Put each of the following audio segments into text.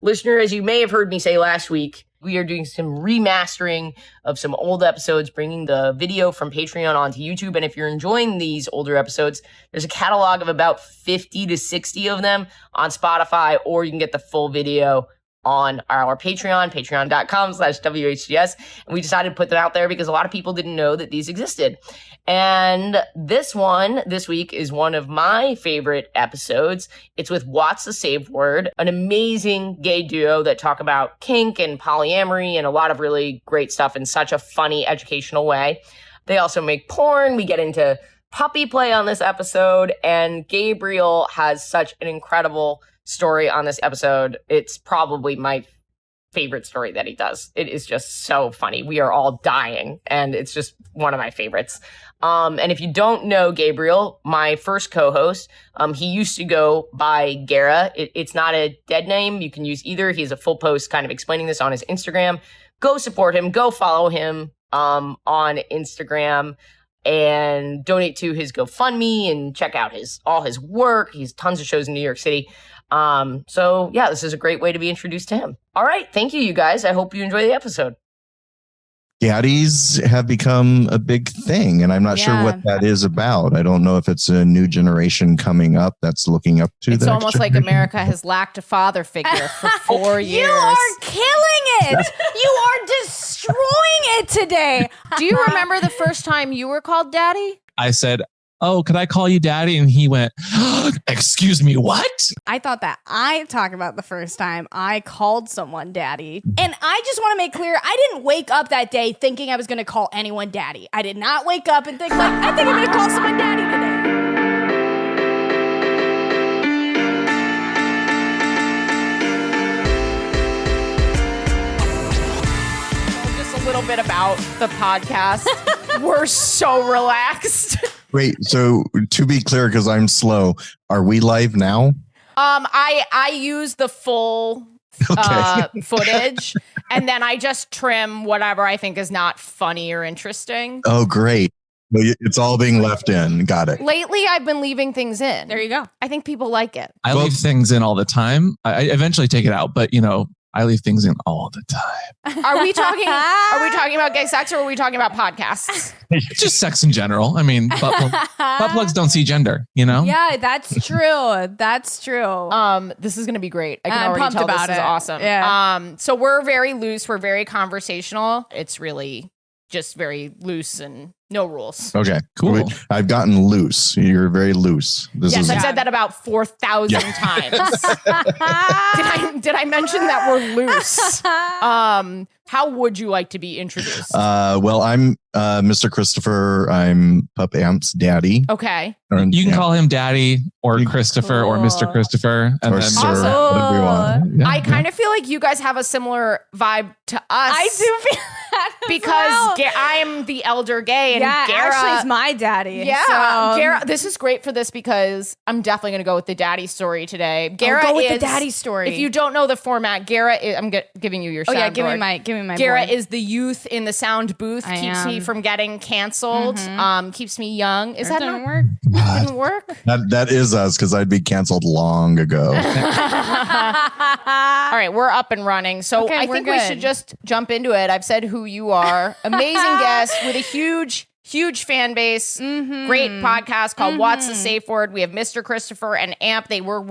Listener, as you may have heard me say last week, we are doing some remastering of some old episodes, bringing the video from Patreon onto YouTube. And if you're enjoying these older episodes, there's a catalog of about 50 to 60 of them on Spotify, or you can get the full video on our Patreon, patreon.com/WHGS. And we decided to put them out there because a lot of people didn't know that these existed. And this week is one of my favorite episodes. It's with What's the Safe Word, an amazing gay duo that talk about kink and polyamory and a lot of really great stuff in such a funny, educational way. They also make porn. We get into puppy play on this episode, and Gabriel has such an incredible story on this episode. It's probably my favorite story that he does. It is just so funny. We are all dying, and it's just one of my favorites. And if you don't know Gabriel, my first co-host, he used to go by GARA. It's not a dead name. You can use either. He has a full post kind of explaining this on his Instagram. Go support him. Go follow him on Instagram and donate to his GoFundMe and check out all his work. He has tons of shows in New York City. So yeah, this is a great way to be introduced to him. All right. Thank you guys. I hope you enjoy the episode. Daddies have become a big thing, and I'm not sure what that is about. I don't know if it's a new generation coming up that's looking up to that. It's almost like America has lacked a father figure for 4 years. You are killing it. You are destroying it today. Do you remember the first time you were called daddy? I said, "Oh, could I call you daddy?" And he went, "Excuse me, what?" I thought that I talked about the first time I called someone daddy. And I just want to make clear, I didn't wake up that day thinking I was going to call anyone daddy. I did not wake up and think I think I'm going to call someone daddy today. Just a little bit about the podcast. We're so relaxed. Wait, so to be clear, because I'm slow, are we live now? I use the full footage, and then I just trim whatever I think is not funny or interesting. Oh, great. It's all being left in. Got it. Lately, I've been leaving things in. There you go. I think people like it. I leave things in all the time. I eventually take it out, but I leave things in all the time. Are we talking about gay sex, or are we talking about podcasts? Just sex in general. I mean, butt plugs don't see gender, Yeah, that's true. That's true. This is going to be great. I can I'm already pumped tell about this is it. awesome. Yeah. So we're very loose. We're very conversational. It's really just very loose and no rules. Okay, cool. Wait, I've gotten loose. You're very loose. Yes, I've said that about 4,000 times. Did I mention that we're loose? How would you like to be introduced? Well, I'm Mr. Kristofer. I'm Pup Amp's daddy. Okay. You can call him daddy or Kristofer or Mr. Kristofer. And or then sir, whatever you want. Yeah, I kind of feel like you guys have a similar vibe to us. I do feel that because I'm the elder gay, and GARA, Ashley's my daddy. Yeah, so. GARA. This is great for this because I'm definitely going to go with the daddy story today. GARA go with is the daddy story. If you don't know the format, GARA is, I'm giving you your. Oh yeah, soundboard. give me my. GARA board. is the youth in the sound booth. Keeps me from getting canceled. Keeps me young. Is that didn't not work? Didn't work. That is us, because I'd be canceled long ago. All right, we're up and running. So Okay, I we're think we good. should just jump into it. I've said who you are. Amazing guest with a huge fan base. Great podcast called What's the Safe Word. We have Mr. Kristofer and Amp. They were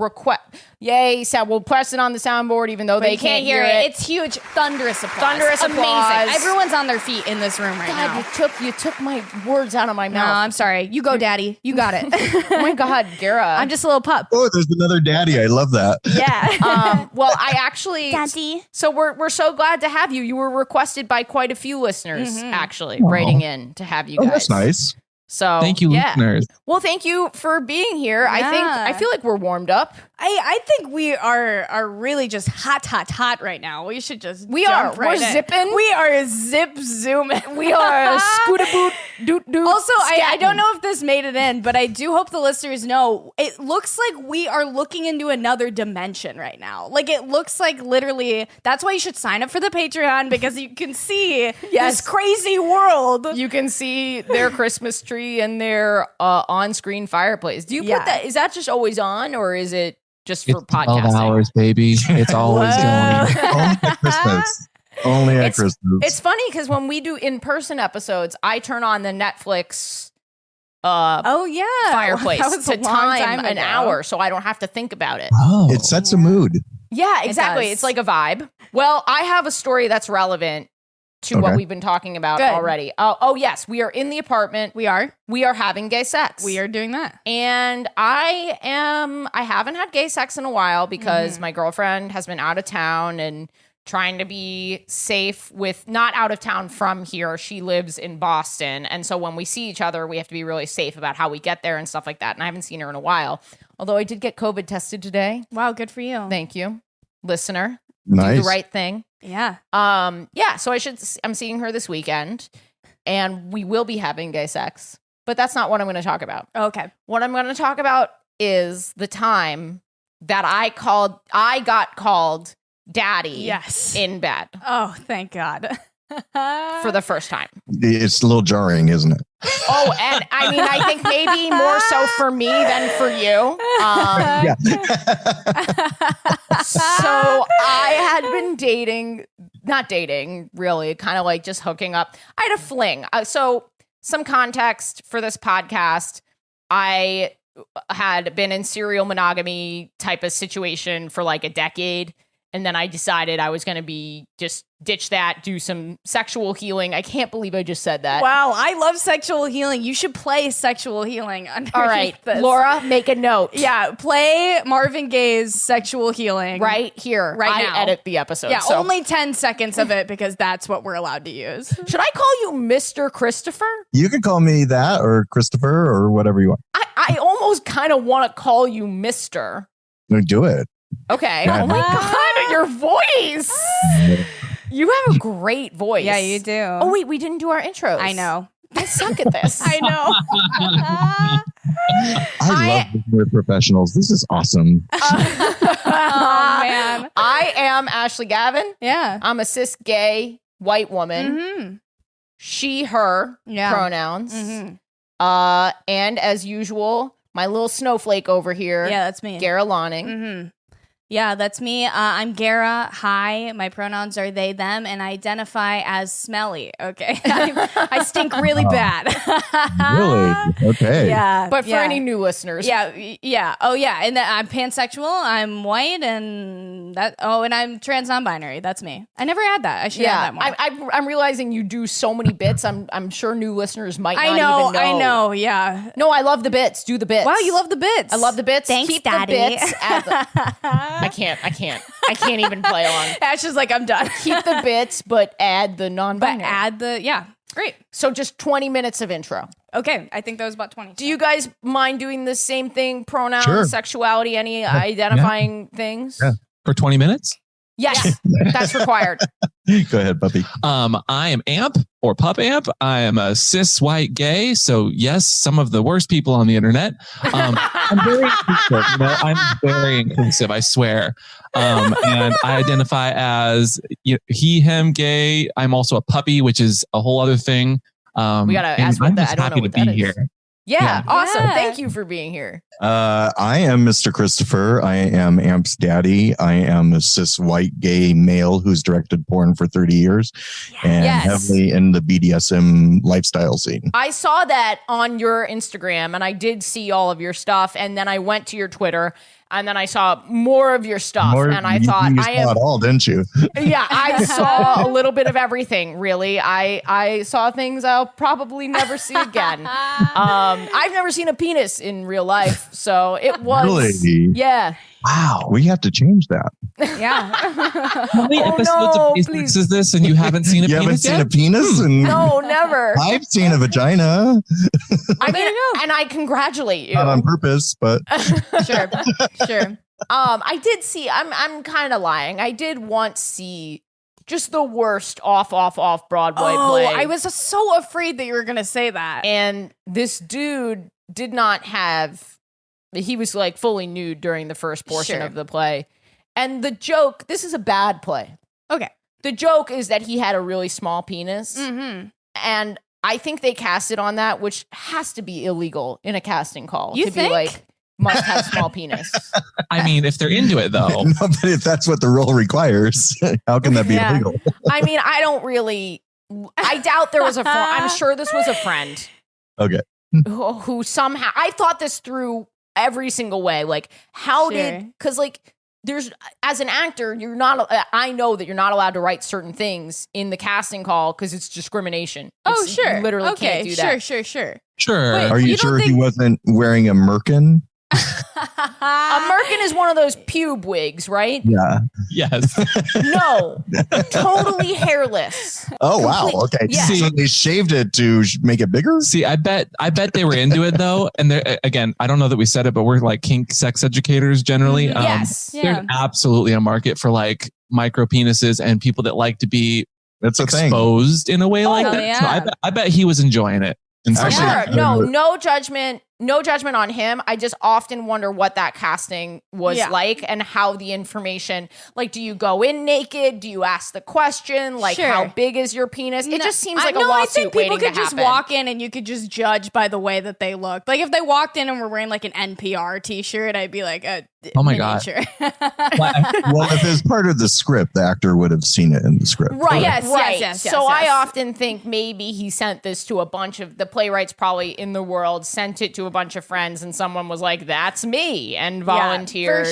Yay, he said we'll press it on the soundboard even though they can't hear it. It's huge. Thunderous applause. Thunderous applause. Amazing. Everyone's on their feet in this room right now. God, you took my words out of my No, mouth. I'm sorry. You go, daddy. You got it. Oh my God, GARA. I'm just a little pup. Oh, there's another daddy. I love that. Yeah. Well, I actually, Daddy. So we're so glad to have you. You were requested by quite a few listeners, actually, writing in to have you guys. Oh, that's nice. So thank you, listeners. Well, thank you for being here. Yeah. I feel like we're warmed up. I think we are really just hot right now. We should just We jump are. right We're in. zipping. We are zooming. We are scootaboot doot doot. Also, I don't scatting. know if this made it in, but I do hope the listeners know it looks like we are looking into another dimension right now. Like it looks like literally that's why you should sign up for the Patreon, because you can see this crazy world. You can see their Christmas tree and their on-screen fireplace. Do you put that? Is that just always on, or is it just for It's 12 podcasting. hours, baby. It's always going. Only at Christmas. Only at Christmas. It's funny because when we do in-person episodes, I turn on the Netflix fireplace That was a to long time an ago. hour so I don't have to think about it. Oh. It sets a mood. Yeah, exactly. does. It's like a vibe. Well, I have a story that's relevant to what Okay. we've been talking about Good. already. Oh, yes. We are in the apartment. We are having gay sex. doing that. And I haven't had gay sex in a while because my girlfriend has been out of town and trying to be safe with not out of town from here. She lives in Boston. And so when we see each other, we have to be really safe about how we get there and stuff like that. And I haven't seen her in a while. Although I did get COVID tested today. Wow, good for you. Thank you, listener. Nice. Do the right thing. Yeah. So I'm seeing her this weekend and we will be having gay sex. But that's not what I'm going to talk about. Okay. What I'm going to talk about is the time that I got called daddy Yes. in bed Oh, thank God. for the first time. It's a little jarring, isn't it? Oh, and I mean, I think maybe more so for me than for you. Yeah. So I had been not dating really, kind of like just hooking up. I had a fling. So some context for this podcast, I had been in serial monogamy type of situation for like a decade. And then I decided I was going to just ditch that, do some sexual healing. I can't believe I just said that. Wow, I love sexual healing. You should play sexual healing underneath All right, this. Laura, make a note. Yeah, play Marvin Gaye's sexual healing. Right here. Right now. I edit the episode. Yeah, so. only 10 seconds of it because that's what we're allowed to use. Should I call you Mr. Kristofer? You can call me that or Kristofer or whatever you want. I almost kind of want to call you Mr. Do it. Okay. Yeah. Oh my God, your voice. You have a great voice. Yeah, you do. Oh, wait, we didn't do our intros. I know. I suck at this. I know. I love working with professionals. This is awesome. Oh, man. I am Ashley Gavin. Yeah. I'm a cis gay white woman. Mm-hmm. She, her Yeah. pronouns. Mm-hmm. And as usual, my little snowflake over here, Yeah, that's me. GARA LONNING. Mm-hmm. Yeah, that's me. I'm Gara. Hi. My pronouns are they, them, and I identify as smelly. Okay. I stink really bad. Really? Okay. Yeah. But for yeah. any new listeners, Yeah. Oh, yeah. And I'm pansexual. I'm white, and that. Oh, and I'm trans non-binary. That's me. I never had that. I should add that more. I'm realizing you do so many bits. I'm sure new listeners might not I know. even know. I know. Yeah. No, I love the bits. Do the bits. Wow, you love the bits. I love the bits. Thanks, Keep Daddy. the bits. I can't even play along. Ash is like, I'm done. Keep the bits, but add the non-binary. But add the, yeah. Great. So just 20 minutes of intro. Okay. I think that was about 20. Do you guys mind doing the same thing? Pronouns, Sure. sexuality, any identifying things? Yeah. For 20 minutes? Yes, that's required. Go ahead, puppy. I am Amp or Pup Amp. I am a cis white gay. So yes, some of the worst people on the internet. I'm very inclusive. I'm very inclusive. I swear. And I identify as he, him, gay. I'm also a puppy, which is a whole other thing. We gotta and ask what I'm that. just I don't happy know to what that be is. here. Yeah, awesome. Yeah. Thank you for being here. I am Mr. Kristofer. I am Amp's daddy. I am a cis white gay male who's directed porn for 30 years and Yes. heavily in the BDSM lifestyle scene. I saw that on your Instagram and I did see all of your stuff. And then I went to your Twitter and then I saw more of your stuff. And I thought, you saw it all, didn't you? Yeah, I saw a little bit of everything, really. I saw things I'll probably never see again. I've never seen a penis in real life. So it was. Really? Yeah. Wow, we have to change that. Yeah. How many episodes no, of please. Basics is this and you haven't seen a You haven't penis seen yet? a penis? And No, never. I've seen a vagina. I mean, and I congratulate you. Not on purpose, but Sure. Sure. I did see, I'm kind of lying. I did once see just the worst off Broadway play. I was so afraid that you were going to say that. And this dude did not have, he was like fully nude during the first portion Sure. of the play. And the joke, this is a bad play. Okay. The joke is that he had a really small penis. Mm-hmm. And I think they cast it on that, which has to be illegal in a casting call. You to think? be like, must have small penis. I mean, if they're into it though. No, but if that's what the role requires, how can that be Yeah. illegal? I mean, I doubt there was a friend. I'm sure this was a friend. Okay. Who somehow, I thought this through every single way. Like, because like, there's, as an actor, I know that you're not allowed to write certain things in the casting call because it's discrimination. Oh, sure. You literally can't do that. Sure. Sure. Wait, Are you You don't sure he think- wasn't wearing a merkin? A merkin is one of those pube wigs, right? Yeah. Yes. No, totally hairless. Oh, wow. Complete- Okay. Yeah. So they shaved it to make it bigger? See, I bet they were into it though. And they're, again, I don't know that we said it, but we're like kink sex educators generally. Yes. Yeah. There's absolutely a market for like micro penises and people that like to be That's a thing. exposed in a way like hell that. yeah. So I bet he was enjoying it. In some Actually, way. Sure. No judgment. No judgment on him. I just often wonder what that casting was like and how the information, like, do you go in naked? Do you ask the question? Like, Sure. how big is your penis? It just seems like a I lawsuit think people waiting could to just happen. walk in and you could just judge by the way that they looked. Like if they walked in and were wearing like an NPR t-shirt, I'd be like, Oh my God. miniature. Well, if it's part of the script, the actor would have seen it in the script. Right, Yes, right. yes, So I yes. often think maybe he sent this to a bunch of the playwrights probably in the world, sent it to a bunch of friends, and someone was like, "That's me," and volunteered.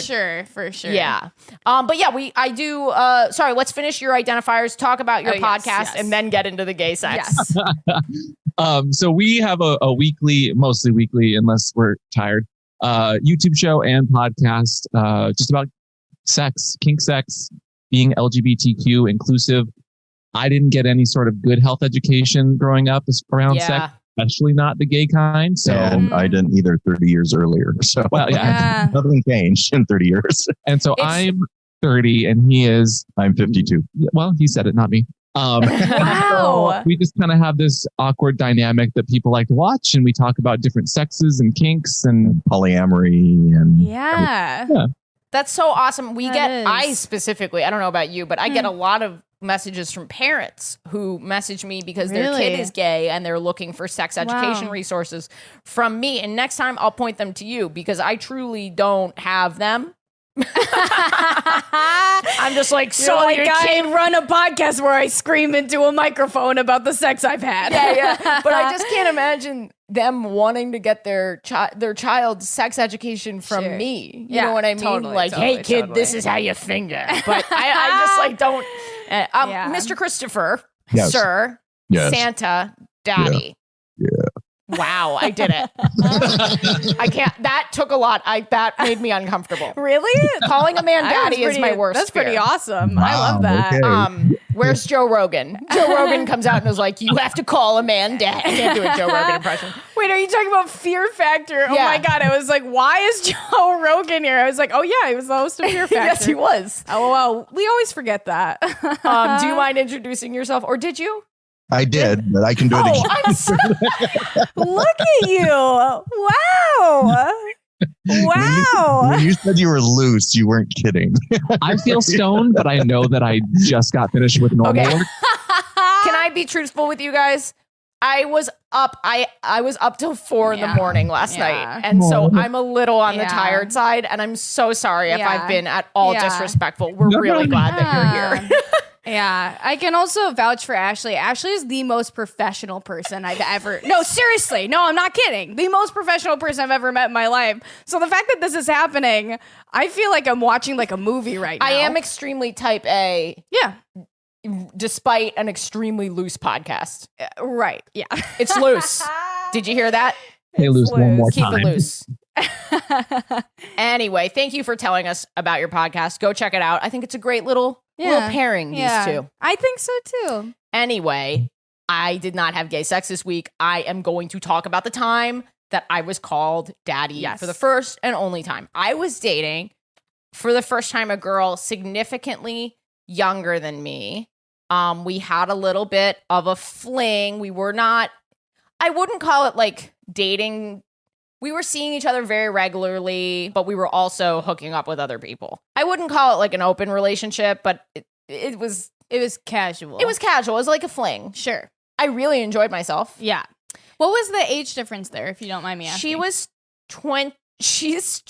For sure. Yeah. But yeah, I do. Sorry, let's finish your identifiers, talk about your Oh, yes, podcast, yes. and then get into the gay sex. Yes. So we have a weekly, mostly weekly, unless we're tired, YouTube show and podcast, just about sex, kink sex, being LGBTQ inclusive. I didn't get any sort of good health education growing up around Yeah. sex, especially not the gay kind. So, And I didn't either 30 years earlier. So well, yeah. Yeah. nothing changed in 30 years. And so It's- I'm 30 and he is, I'm 52. well, he said it, not me. Wow. So we just kind of have this awkward dynamic that people like to watch, and we talk about different sexes and kinks and Polyamory and Yeah. That's so awesome. I is. specifically, I don't know about you, but I get a lot of messages from parents who message me because their Really? kid is gay and they're looking for sex education Wow. resources from me. And next time I'll point them to you because I truly don't have them. I'm just like, So so like your I kid. run a podcast where I scream into a microphone about the sex I've had. Yeah. But I just can't imagine them wanting to get their child's sex education from Sure. me. You Yeah, know what I mean? totally, Like, totally, hey kid, totally. this is how you finger. But I just like don't. Yeah. Mr. Kristofer, Yes. sir, Yes. Santa, daddy. Yeah. Wow, I did it. I can't. That took a lot. That made me uncomfortable. Really? Calling a man That was daddy is my worst. That's pretty fear. awesome. I love Wow, that. okay. Where's Joe Rogan? Joe Rogan comes out and is like, "You have to call a man dad." I can't do a Joe Rogan impression. Wait, are you talking about Fear Factor? Oh Yeah. my God. I was like, why is Joe Rogan here? I was like, oh yeah, he was the host of Fear Factor. Yes, he was. Oh, well, we always forget that. Do you mind introducing yourself, or did you? I did, but I can do it again. I'm so Look at you. Wow. Wow. When you said you were loose, you weren't kidding. I feel stoned, but I know that I just got finished with normal Okay. work. Can I be truthful with you guys? I was up. I was up till 4 in the Yeah. morning last Yeah. night, and so I'm a little on the Yeah. tired side. And I'm so sorry if Yeah. I've been at all Yeah. disrespectful. We're No, really no, glad that you're here. Yeah, I can also vouch for Ashley. Ashley is the most professional person I've ever. No, seriously. No, I'm not kidding. The most professional person I've ever met in my life. So the fact that this is happening, I feel like I'm watching like a movie right now. I am extremely type A, Yeah. despite an extremely loose podcast. Right. Yeah. It's loose. Did you hear that? They lose one more Keep time. it loose. Anyway, thank you for telling us about your podcast. Go check it out. I think it's a great little pairing, these two. I think so too. Anyway, I did not have gay sex this week. I am going to talk about the time that I was called daddy Yes. for the first and only time. I was dating for the first time a girl significantly younger than me. We had a little bit of a fling. We were not, I wouldn't call it like dating. We were seeing each other very regularly, but we were also hooking up with other people. I wouldn't call it like an open relationship, but it was casual. it was casual. It was like a fling. Sure. I really enjoyed myself. Yeah. What was the age difference there, if you don't mind me asking? She was She's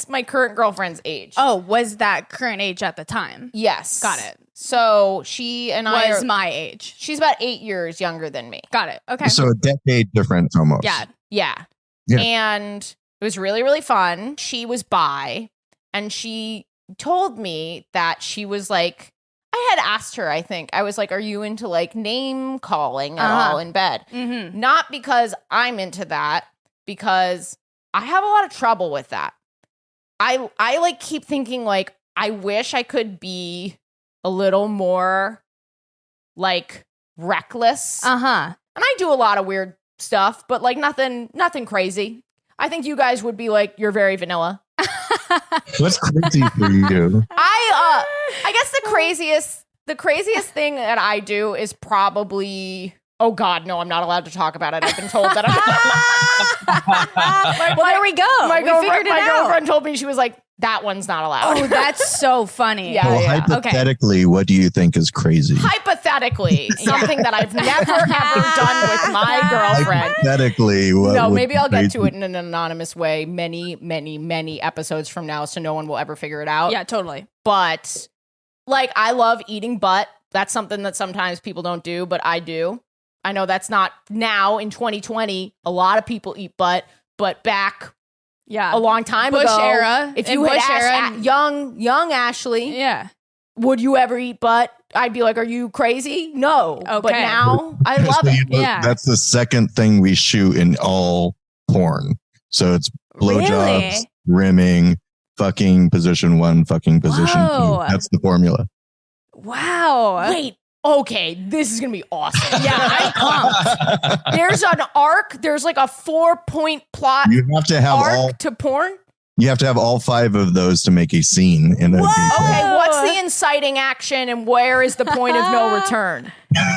my current girlfriend's age. Oh, was that current age at the time? Yes. Got it. So she and I Was my age. she's about 8 years younger than me. Got it. Okay. So a decade difference almost. Yeah. Yeah. Yeah. And it was really, really fun. She was bi, and she told me that she was like, I had asked her, I think, I was like, are you into like name calling at all in bed? Mm-hmm. Not because I'm into that, because I have a lot of trouble with that. I like keep thinking like, I wish I could be a little more like reckless. Uh-huh. And I do a lot of weird stuff, but like nothing crazy. I think you guys would be like, you're very vanilla. What's crazy for you? I guess the craziest thing that I do is probably, oh God, no, I'm not allowed to talk about it. I've been told that Well, there we go. my We figured it out. girlfriend told me, she was like, that one's not allowed. Oh, that's so funny. Yeah. Well, hypothetically, what do you think is crazy? Hypothetically, something that I've never ever done with my girlfriend. Hypothetically, what No, would maybe be I'll get to crazy? it in an anonymous way many, many, many episodes from now, so no one will ever figure it out. Yeah, totally. But like, I love eating butt. That's something that sometimes people don't do, but I do. I know that's not now in 2020. A lot of people eat butt, but back Yeah. a long time Bush ago, era. if In you had Bush era asked and- young Ashley, Yeah. would you ever eat butt? I'd be like, are you crazy? No. But Okay. now I love So it. you know, Yeah. That's the second thing we shoot in all porn. So it's blowjobs, Really? rimming, fucking position 1, fucking position Whoa. 2. That's the formula. Wow. Wait. Okay, this is gonna be awesome. Yeah, I'm pumped. There's an arc. There's like a 4-point plot You have to have arc all. to porn. You have to have all 5 of those to make a scene in a Whoa. detail. Okay, what's the inciting action, and where is the point of no return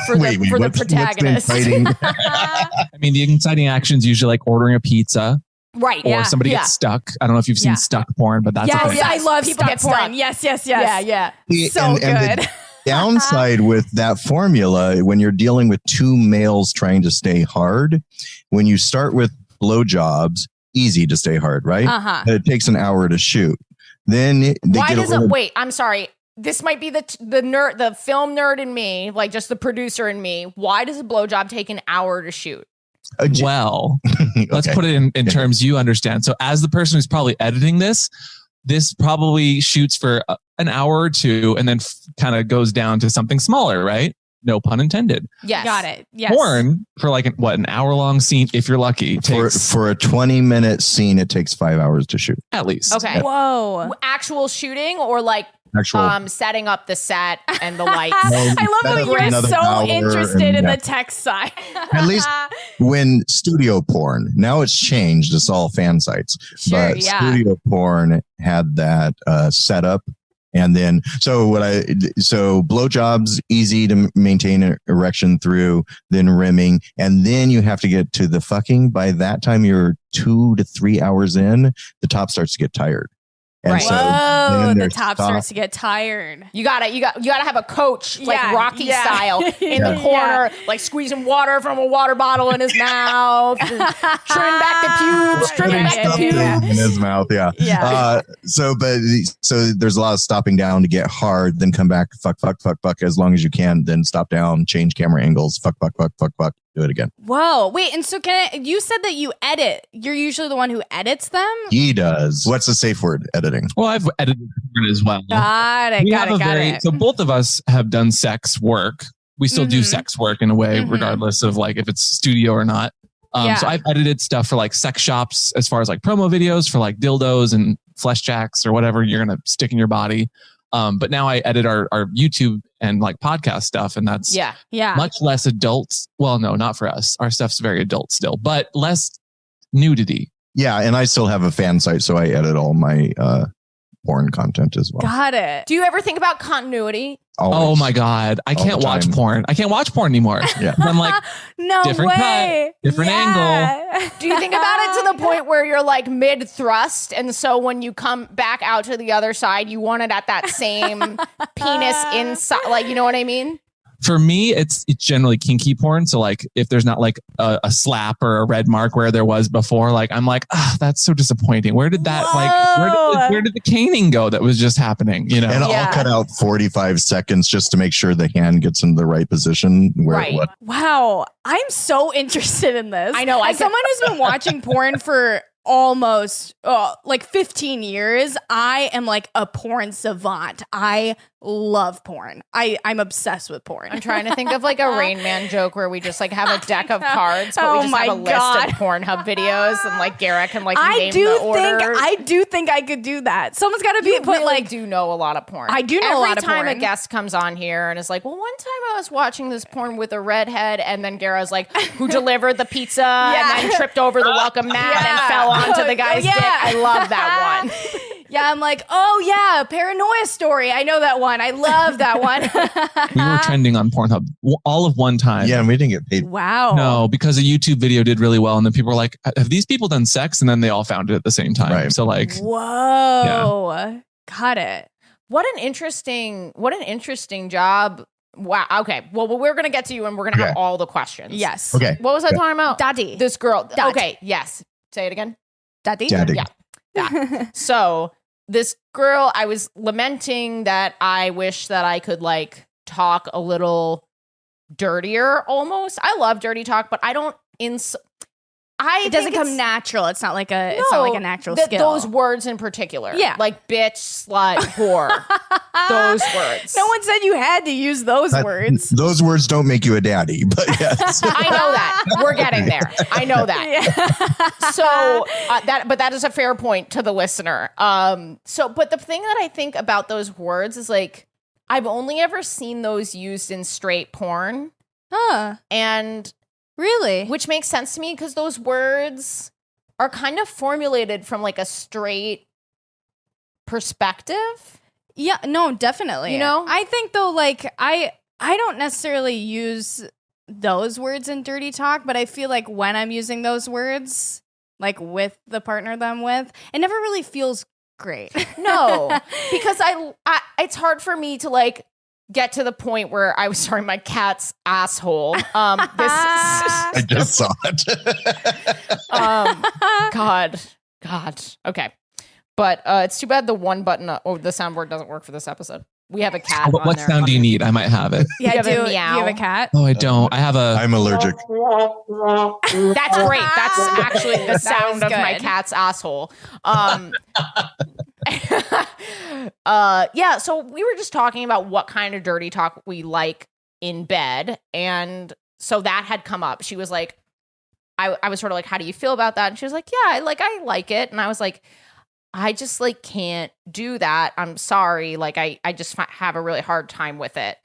for the what's protagonist? inciting- I mean, the exciting action is usually like ordering a pizza Right. or Yeah. somebody yeah. gets stuck. I don't know if you've seen Yeah. stuck porn, but that's a Yes, thing. Yeah. I love People stuck get porn. stuck. Yes. Yeah. Yeah. So and good. the downside with that formula, when you're dealing with 2 males trying to stay hard, when you start with blowjobs, easy to stay hard, right? Uh-huh. But it takes an hour to shoot. Then they Why get a does it? little, Wait, I'm sorry. This might be the nerd, the film nerd in me, like just the producer in me. Why does a blowjob take an hour to shoot? Well, let's Okay. put it in terms you understand. So as the person who's probably editing this probably shoots for an hour or 2 and then kind of goes down to something smaller, right? No pun intended. Yes, Got it. Yes. Porn for like an hour-long scene, if you're lucky, takes for a 20-minute scene, it takes 5 hours to shoot. at least. Okay. Whoa. Actual shooting or like Actual. setting up the set and the lights. No, I love how that's you're another so hour interested and- in yeah. the tech side. At least when studio porn, now it's changed. It's all fan sites. Sure, But yeah. studio porn had that setup. And then, so blowjobs, easy to maintain an erection through, then rimming. And then you have to get to the fucking. By that time, you're 2 to 3 hours in, the top starts to get tired. And Right. so Whoa, then the there's top stop- starts to get tired. You gotta have a coach like Yeah, Rocky yeah. style in the Yeah. corner, like squeezing water from a water bottle in his mouth, and trimming back the pubes, trimming back the stuff pubes. in his mouth. Yeah. Yeah. So there's a lot of stopping down to get hard, then come back, fuck, as long as you can, then stop down, change camera angles, fuck, do it again. Whoa. Wait, and so you said that you edit. You're usually the one who edits them? He does. What's the safe word? Editing. Well, I've edited porn as well. Got it. We Got have it. a Got very- it. So both of us have done sex work. We still do Mhm. sex work in a way, Mhm. regardless of like if it's studio or not. Yeah. So I've edited stuff for like sex shops as far as like promo videos for like dildos and flesh jacks or whatever you're going to stick in your body. But now I edit our YouTube and like podcast stuff, and that's Yeah. Yeah. much less adults. Well, no, not for us. Our stuff's very adult still, but less nudity. Yeah, and I still have a fan site, so I edit all my porn content as well. Got it. Do you ever think about continuity? Always. Oh my God. I All can't the watch time. porn. I can't watch porn anymore. Yeah. I'm like, No Different cut, way. different angle. Do you think about it to the point where you're like mid thrust, and so when you come back out to the other side, you want it at that same penis inside? Like, you know what I mean? For me, it's generally kinky porn. So like if there's not like a slap or a red mark where there was before, like I'm like, that's so disappointing. Where did that where did the caning go that was just happening? You know, And I'll cut out 45 seconds just to make sure the hand gets in the right position. Wow. I'm so interested in this. I know. As someone who's been watching porn for almost like 15 years, I am like a porn savant. I love porn. I'm obsessed with porn. I'm trying to think of like a Rain Man joke where we just like have a deck of cards, but we just have a list of Pornhub videos, and like Gara can like name the orders. I do think I could do that. Someone's got to be put really like do know a lot of porn. I do know a lot of porn. Every time a guest comes on here and is like, well, one time I was watching this porn with a redhead, and then Gara's like, who delivered the pizza and then tripped over the welcome mat and fell onto the guy's dick. I love that one. Yeah, I'm like, oh yeah, paranoia story. I know that one. I love that one. We were trending on Pornhub all of one time. Yeah, and we didn't get paid. Wow. No, because a YouTube video did really well, and then people were like, have these people done sex? And then they all found it at the same time. Right. So like, whoa, got it. What an interesting job. Wow. Okay. Well, we're going to get to you, and we're going to have all the questions. Yes. Okay. What was I talking about? Daddy. This girl. Dad. Okay. Yes. Say it again. Daddy. Daddy. Yeah. So this girl, I was lamenting that I wish that I could like talk a little dirtier almost. I love dirty talk, but I don't It doesn't come natural. It's not like it's not like a natural skill. Those words in particular. Yeah. Like bitch, slut, whore. Those words. No one said you had to use those words. Those words don't make you a daddy, but yes. I know that. We're getting there. I know that. Yeah. So that is a fair point to the listener. But the thing that I think about those words is like, I've only ever seen those used in straight porn. Huh. And really? Which makes sense to me because those words are kind of formulated from like a straight perspective. Yeah, no, definitely. You know? I think though, like I don't necessarily use those words in dirty talk, but I feel like when I'm using those words, like with the partner that I'm with, it never really feels great. No, because I it's hard for me to like get to the point where I was sorry, my cat's asshole. I just saw it. God. Okay. But it's too bad the one button, the soundboard doesn't work for this episode. We have a cat. What sound do you need? I might have it. Yeah, you have do a meow? you have a cat? Oh, I don't. I have a. I'm allergic. That's great. That's actually the sound of my good. cat's asshole. Yeah, so we were just talking about what kind of dirty talk we like in bed, and so that had come up. She was like, I was sort of like, how do you feel about that? And she was like, yeah, I like it. And I was like, I just like can't do that. I'm sorry. Like I just have a really hard time with it.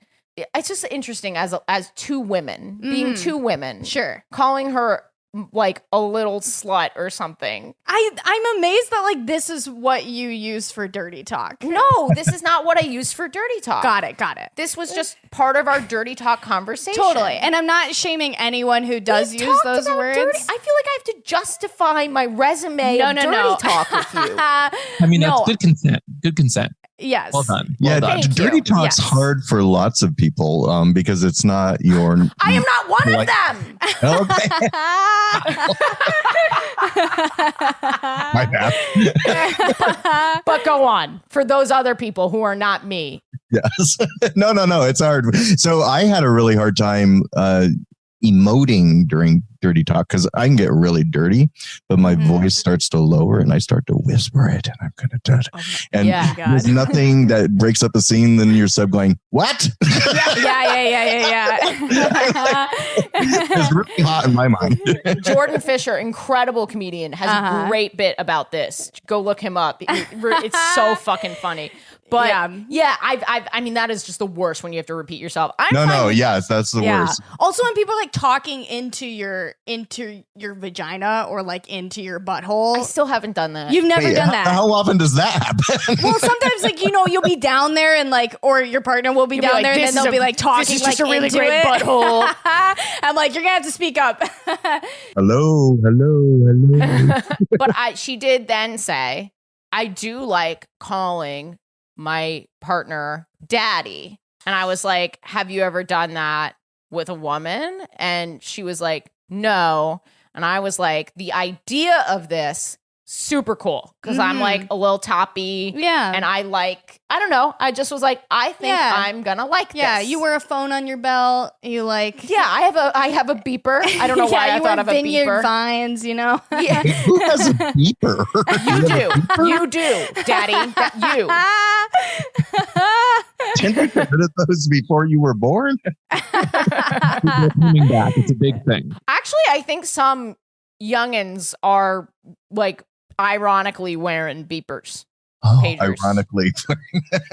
It's just interesting as two women, being two women, Sure. calling her like a little slut or something. I'm amazed that like this is what you use for dirty talk. No, this is not what I use for dirty talk. Got it. This was just part of our dirty talk conversation. Totally. And I'm not shaming anyone who does We've use talked those about words. dirty- I feel like I have to justify my resume of dirty talk with you. I mean, that's good consent. Good consent. Yes. Well done. Yeah, Well done. Thank dirty you. talk's Yes. hard for lots of people because it's not your. I am not one of them. Okay. My bad. But go on for those other people who are not me. Yes. No. It's hard. So I had a really hard time emoting during dirty talk because I can get really dirty, but my voice starts to lower and I start to whisper it, and I'm gonna do it. And yeah, there's nothing that breaks up a scene than your sub going, "What?" Yeah. It's really hot in my mind. Jordan Fisher, incredible comedian, has a great bit about this. Go look him up. It's so fucking funny. But yeah, I mean, that is just the worst when you have to repeat yourself. Yes, that's the worst. Also, when people are like talking into your vagina or like into your butthole. I still haven't done that. You've never done that. How often does that happen? Well, sometimes like you'll be down there and like, or your partner will be You'll be down like, there and "This then is they'll be like talking this is like just a really into great it. butthole." I'm like, you're gonna have to speak up. Hello. But she did then say, I do like calling my partner daddy. And I was like, have you ever done that with a woman? And she was like, no. And I was like, the idea of this, super cool. Because I'm like a little toppy. Yeah. And I don't know. I just was like, I think I'm going to like this. Yeah, you wear a phone on your belt. You like... Yeah, I have a beeper. I don't know why I thought of a Vineyard beeper. Vines, you know? Yeah. Who has a beeper? You do, Daddy. You. Didn't you get rid of those before you were born? Coming back, it's a big thing. Actually, I think some youngins are like ironically wearing beepers. Oh, Pagers. ironically.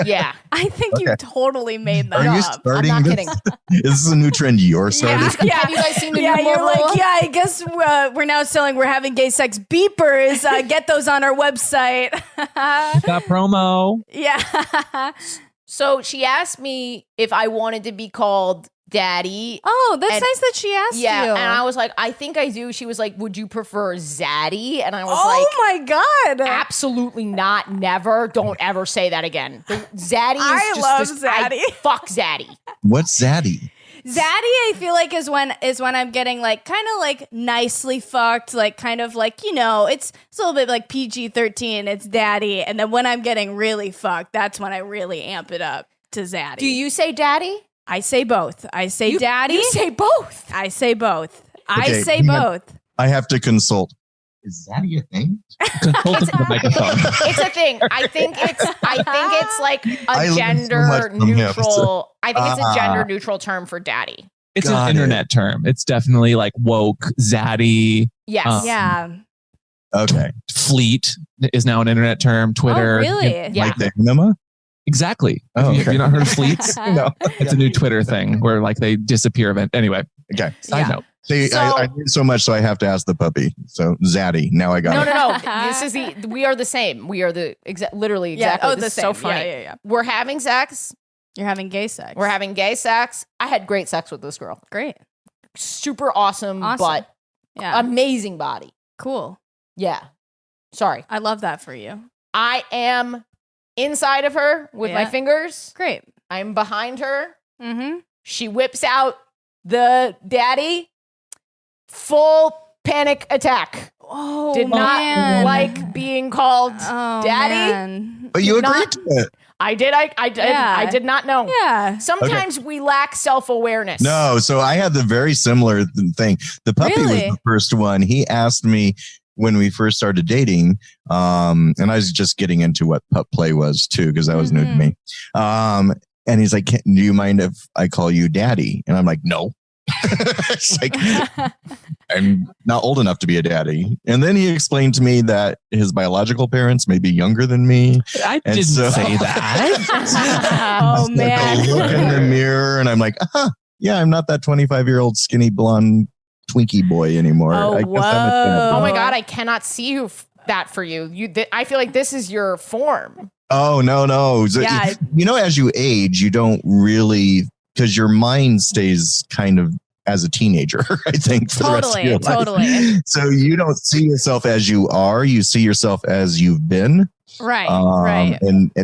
Yeah. I think you totally made that Are you up. starting I'm not this? kidding. Is this a new trend you're starting? Have you guys seen the Yeah, new you're mobile? like, yeah, I guess we're having gay sex beepers. Get those on our website. That promo. Yeah. So she asked me if I wanted to be called Daddy. Oh, that's And- nice that she asked Yeah, you. and I was like, I think I do. She was like, would you prefer Zaddy? And I was oh my God. absolutely not. Never. Don't ever say that again. Zaddy is I just love this, Zaddy. Fuck Zaddy. What's Zaddy? Zaddy, I feel like is when I'm getting like kind of like nicely fucked, like kind of like, you know, it's a little bit like PG-13. It's Daddy, and then when I'm getting really fucked, that's when I really amp it up to Zaddy. Do you say Daddy? I say both. I say Daddy. You say both. I say both. I Okay, say hang on. both. I have to consult. Is Zaddy a thing? Consult the microphone. It's a thing. I think it's like I a learned so gender much from him, neutral. I think it's a Ah. gender neutral term for daddy. It's Got an it. internet term. It's definitely like woke, zaddy, Yes. Yeah. Okay. fleet is now an internet term. Twitter. Oh, really? Yeah. Like the enema? Exactly. Oh, Have you not heard of fleets? No. It's a new Twitter thing where like they disappear. Anyway, Okay. side Yeah. note. See, So- I knew so much, so I have to ask the puppy. So Zaddy. Now I got No, it. no. This is we are the same. We are literally Yeah. exactly. Oh, this the is so same. funny. Yeah. We're having sex. You're having gay sex. We're having gay sex. I had great sex with this girl. Great. Super awesome, but Yeah. amazing body. Cool. Yeah. Sorry. I love that for you. I am inside of her with my Yeah. fingers. Great. I'm behind her. Mm-hmm. She whips out the daddy. Full panic attack. Oh, Did not man. like being called Oh, daddy. man. But you Not- agreed to it. I did. I did. Yeah. I did not know. Yeah. Sometimes we lack self-awareness. No, so I had the very similar thing. The puppy was Really? the first one. He asked me when we first started dating, and I was just getting into what pup play was too, because that was new to me. And he's like, do you mind if I call you daddy? And I'm like, no. It's like, I'm not old enough to be a daddy. And then he explained to me that his biological parents may be younger than me. I And didn't so- say that. Oh, Like, man. I look in the mirror and I'm like, yeah, I'm not that 25-year-old skinny blonde Twinkie boy anymore. Oh, I guess I'm a dad. Oh my god, I cannot see that for you. I feel like this is your form. Oh, no. So, Yeah. you know, as you age, you don't really, because your mind stays kind of as a teenager, I think, for the rest of your life. Totally. So you don't see yourself as you are. You see yourself as you've been. Right. Um, right.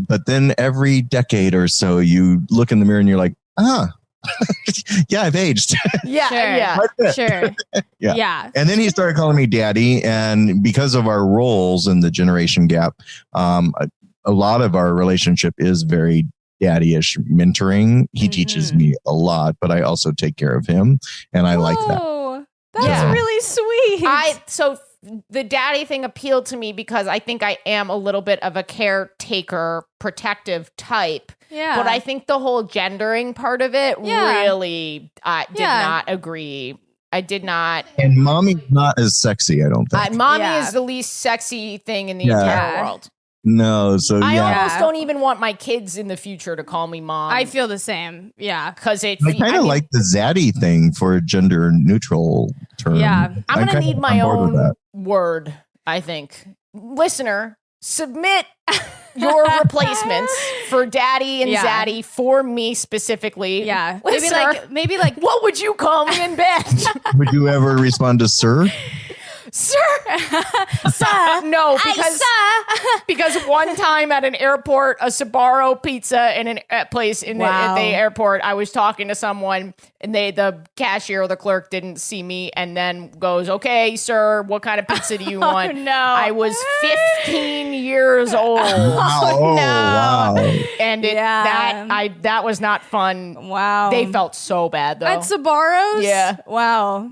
But then every decade or so, you look in the mirror and you're like, yeah, I've aged. Yeah, Sure. yeah. Sure. Yeah. Yeah. And then he started calling me daddy. And because of our roles and the generation gap, a lot of our relationship is very daddy-ish mentoring. He teaches me a lot, but I also take care of him. And I like that. Oh, that's Yeah. really sweet. So the daddy thing appealed to me because I think I am a little bit of a caretaker, protective type. yeah. But I think the whole gendering part of it Yeah. really did Yeah. not agree. I did not. And mommy's not as sexy, I don't think. Mommy Yeah. is the least sexy thing in the Yeah. entire world. No, so I yeah. almost don't even want my kids in the future to call me mom. I feel the same. Yeah. because it. I kind of like the zaddy thing for a gender neutral term. Yeah. I'm kinda gonna need my on board with own that. word. I think, listener, submit your replacements for daddy and Yeah. zaddy for me specifically. Yeah. Listener, Maybe like what would you call me in bed? Would you ever respond to sir? Sir. Sir. No, Sir. because one time at an airport, a Sbarro pizza in a place at the airport, I was talking to someone and the cashier or the clerk didn't see me and then goes, "Okay, sir, what kind of pizza do you want?" No. I was 15 years old. Wow. Oh, wow. And that was not fun. Wow. They felt so bad though. At Sbarro's? Yeah. Wow.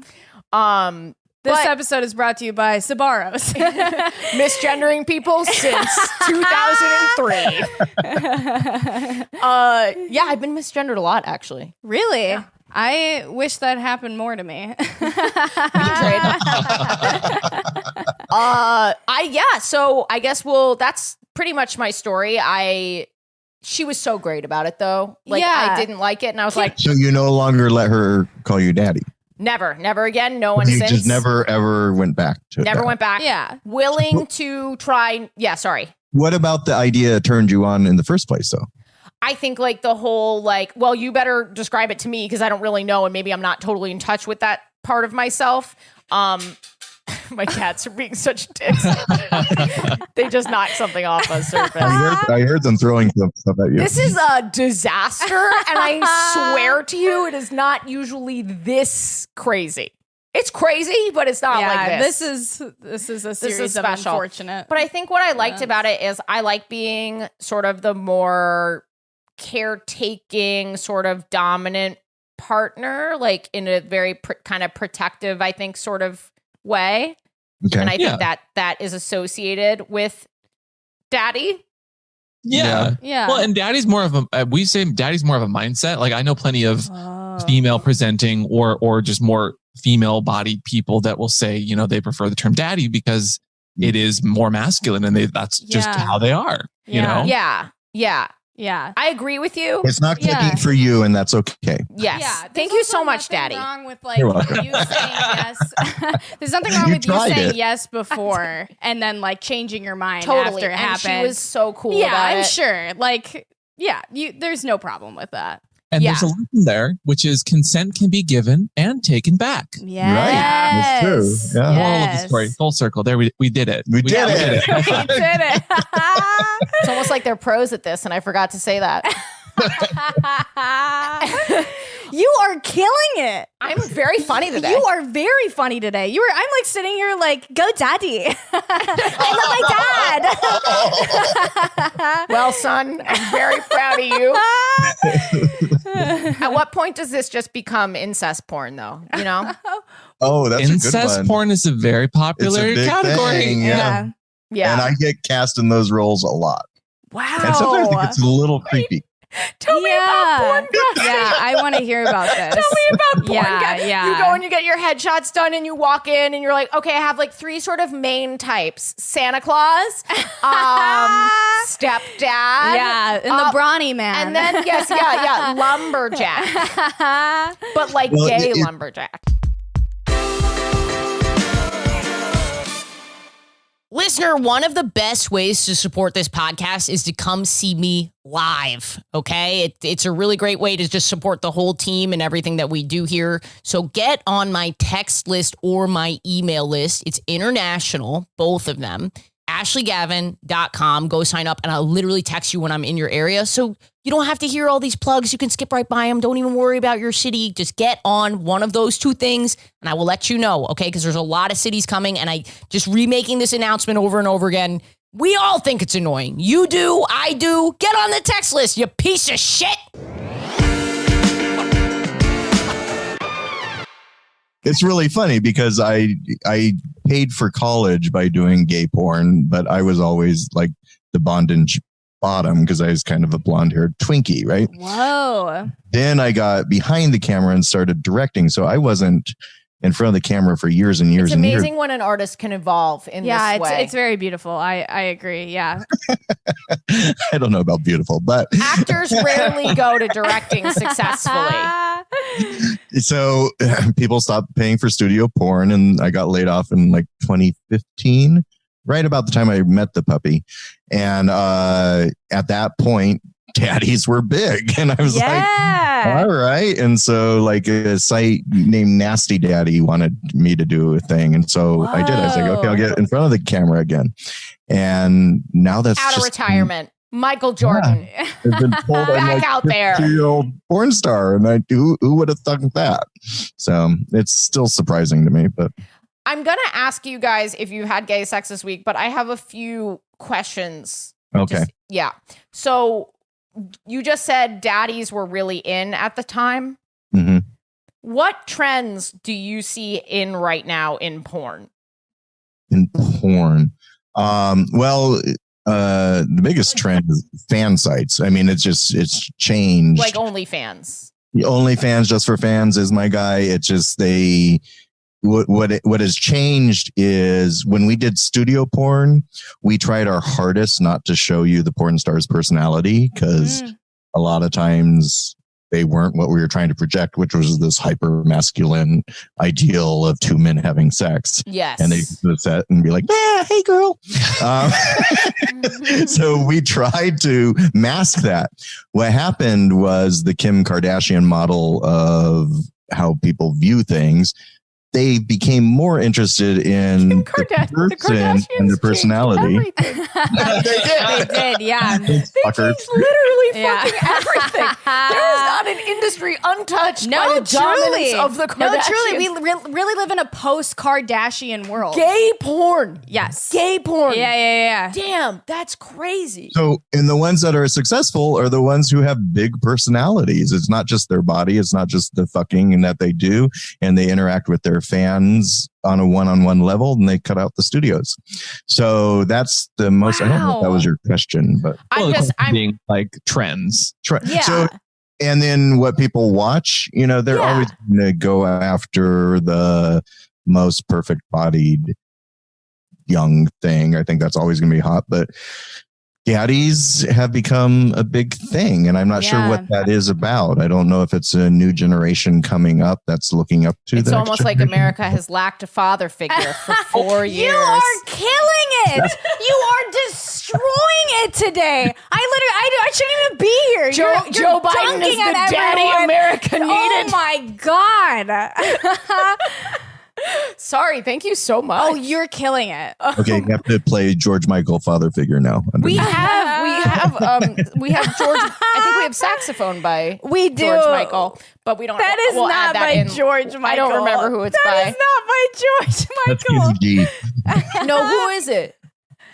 This episode is brought to you by Sbarro's. Misgendering people since 2003. I've been misgendered a lot, actually. Really? Yeah. I wish that happened more to me. So I guess that's pretty much my story. She was so great about it though. I didn't like it and I was like, so you no longer let her call you daddy? Never again. No one since. You just never ever went back to Never that. went back. Yeah. Willing to try. Yeah, sorry. What about the idea turned you on in the first place though? I think the whole well, you better describe it to me because I don't really know and maybe I'm not totally in touch with that part of myself. My cats are being such dicks. They just knocked something off a surface. I heard them throwing stuff at you. This is a disaster, and I swear to you, it is not usually this crazy. It's crazy, but it's not like this. This is a series of unfortunate. But I think what I liked about it is I like being sort of the more caretaking, sort of dominant partner, in a very kind of protective, I think, sort of way. Okay. And I think that is associated with daddy. Yeah. Well, and daddy's more of we say daddy's more of a mindset. I know plenty of female presenting or just more female bodied people that will say, they prefer the term daddy because it is more masculine and that's just how they are, you know? Yeah. I agree with you. It's not clicking for you, and that's okay. Yes. Yeah. Thank you so much, Daddy. Wrong with you saying yes. There's nothing wrong with you saying yes before and then changing your mind after it happened. She was so cool about it. I'm sure. There's no problem with that. And there's a lesson there, which is consent can be given and taken back. Yes. Right. That's true. Yeah. Moral of the story, full circle. There, we did it. We did it. We did it. It's almost like they're pros at this, and I forgot to say that. You are killing it. I'm very funny today. You are very funny today. I'm sitting here go daddy. I love my dad. Well, son, I'm very proud of you. At what point does this just become incest porn, though? Oh, that's incest a good one. porn is a very popular category. Thing, yeah. And I get cast in those roles a lot. Wow. And sometimes it gets a little creepy. Tell me about porn. Yeah, I want to hear about this. Tell me about porn. Yeah. You go and you get your headshots done and you walk in and you're like, okay, I have 3 sort of main types. Santa Claus, stepdad. Yeah, and the brawny man. And then, lumberjack. But gay lumberjack. Listener, one of the best ways to support this podcast is to come see me live, okay? It's a really great way to just support the whole team and everything that we do here. So get on my text list or my email list. It's international, both of them. AshleyGavin.com. Go sign up and I'll literally text you when I'm in your area. So you don't have to hear all these plugs. You can skip right by them. Don't even worry about your city. Just get on one of those 2 things and I will let you know, okay? Because there's a lot of cities coming and I just remaking this announcement over and over again. We all think it's annoying. You do. I do. Get on the text list, you piece of shit. It's really funny because I paid for college by doing gay porn, but I was always the bondage bottom because I was kind of a blonde-haired Twinkie, right? Whoa. Then I got behind the camera and started directing, so I wasn't in front of the camera for years and years and years. It's amazing when an artist can evolve in this way. Yeah, it's very beautiful. I agree. Yeah. I don't know about beautiful, but actors rarely go to directing successfully. So people stopped paying for studio porn, and I got laid off in 2015, right about the time I met the puppy. And at that point, daddies were big. And I was like, Yeah. all right. And so like a site named Nasty Daddy wanted me to do a thing. And so I did. I was like, okay, I'll get in front of the camera again. And now that's Out of just retirement. Michael Jordan. I've been told I'm Back like out there. 50-year-old porn star. And who would have thought that? So it's still surprising to me, but I'm going to ask you guys if you had gay sex this week, but I have a few questions. okay. Yeah. So you just said daddies were really in at the time. Mm-hmm. What trends do you see in right now in porn? In porn. The biggest trend is fan sites. I mean, it's changed. Like OnlyFans. OnlyFans just for fans is my guy. It's just what has changed is when we did studio porn, we tried our hardest not to show you the porn star's personality because a lot of times they weren't what we were trying to project, which was this hyper masculine ideal of two men having sex. Yes. And they would set and be like, yeah, hey girl. So we tried to mask that. What happened was the Kim Kardashian model of how people view things. They became more interested in the person and the personality. They did, yeah. Fuckers. Literally Yeah. fucking everything. There is not an industry untouched by the dominance of the Kardashians. No, truly, we really live in a post-Kardashian world. Gay porn. Yes. Gay porn. Yeah. Damn, that's crazy. So, and the ones that are successful are the ones who have big personalities. It's not just their body. It's not just the fucking and that they do, and they interact with their fans on a one-on-one level, and they cut out the studios. So that's the most. I don't know if that was your question, but I'm being like trends. Yeah. So, and then what people watch, they're always going to go after the most perfect bodied young thing. I think that's always going to be hot, but daddies have become a big thing, and I'm not sure what that is about. I don't know if it's a new generation coming up that's looking up to that. It's almost like America has lacked a father figure for 4 years. You are killing it. You are destroying it today. I shouldn't even be here. Joe Biden is the daddy America needed. Oh my God. Sorry, thank you so much. Oh, you're killing it. Okay, you have to play George Michael father figure now. We have George. I think we have saxophone by We do. George Michael, but we don't. That is we'll not add that by in. George Michael. I don't remember who it's by. That is not by George That's Michael. G. No, who is it?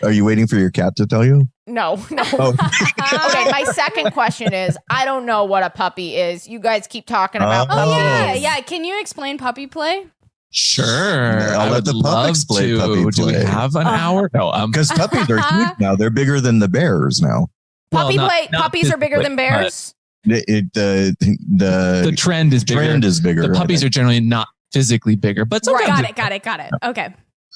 Are you waiting for your cat to tell you? No. Oh. Okay, my second question is, I don't know what a puppy is. You guys keep talking about puppies. Oh, yeah. Can you explain puppy play? Sure. I'll let the puppets play puppy Do we play. have an hour? No. Because puppies are huge now. They're bigger than the bears now. Puppies are bigger than bears. The trend is bigger. Trend is bigger. The puppies are generally not physically bigger, but sometimes Got it. Okay.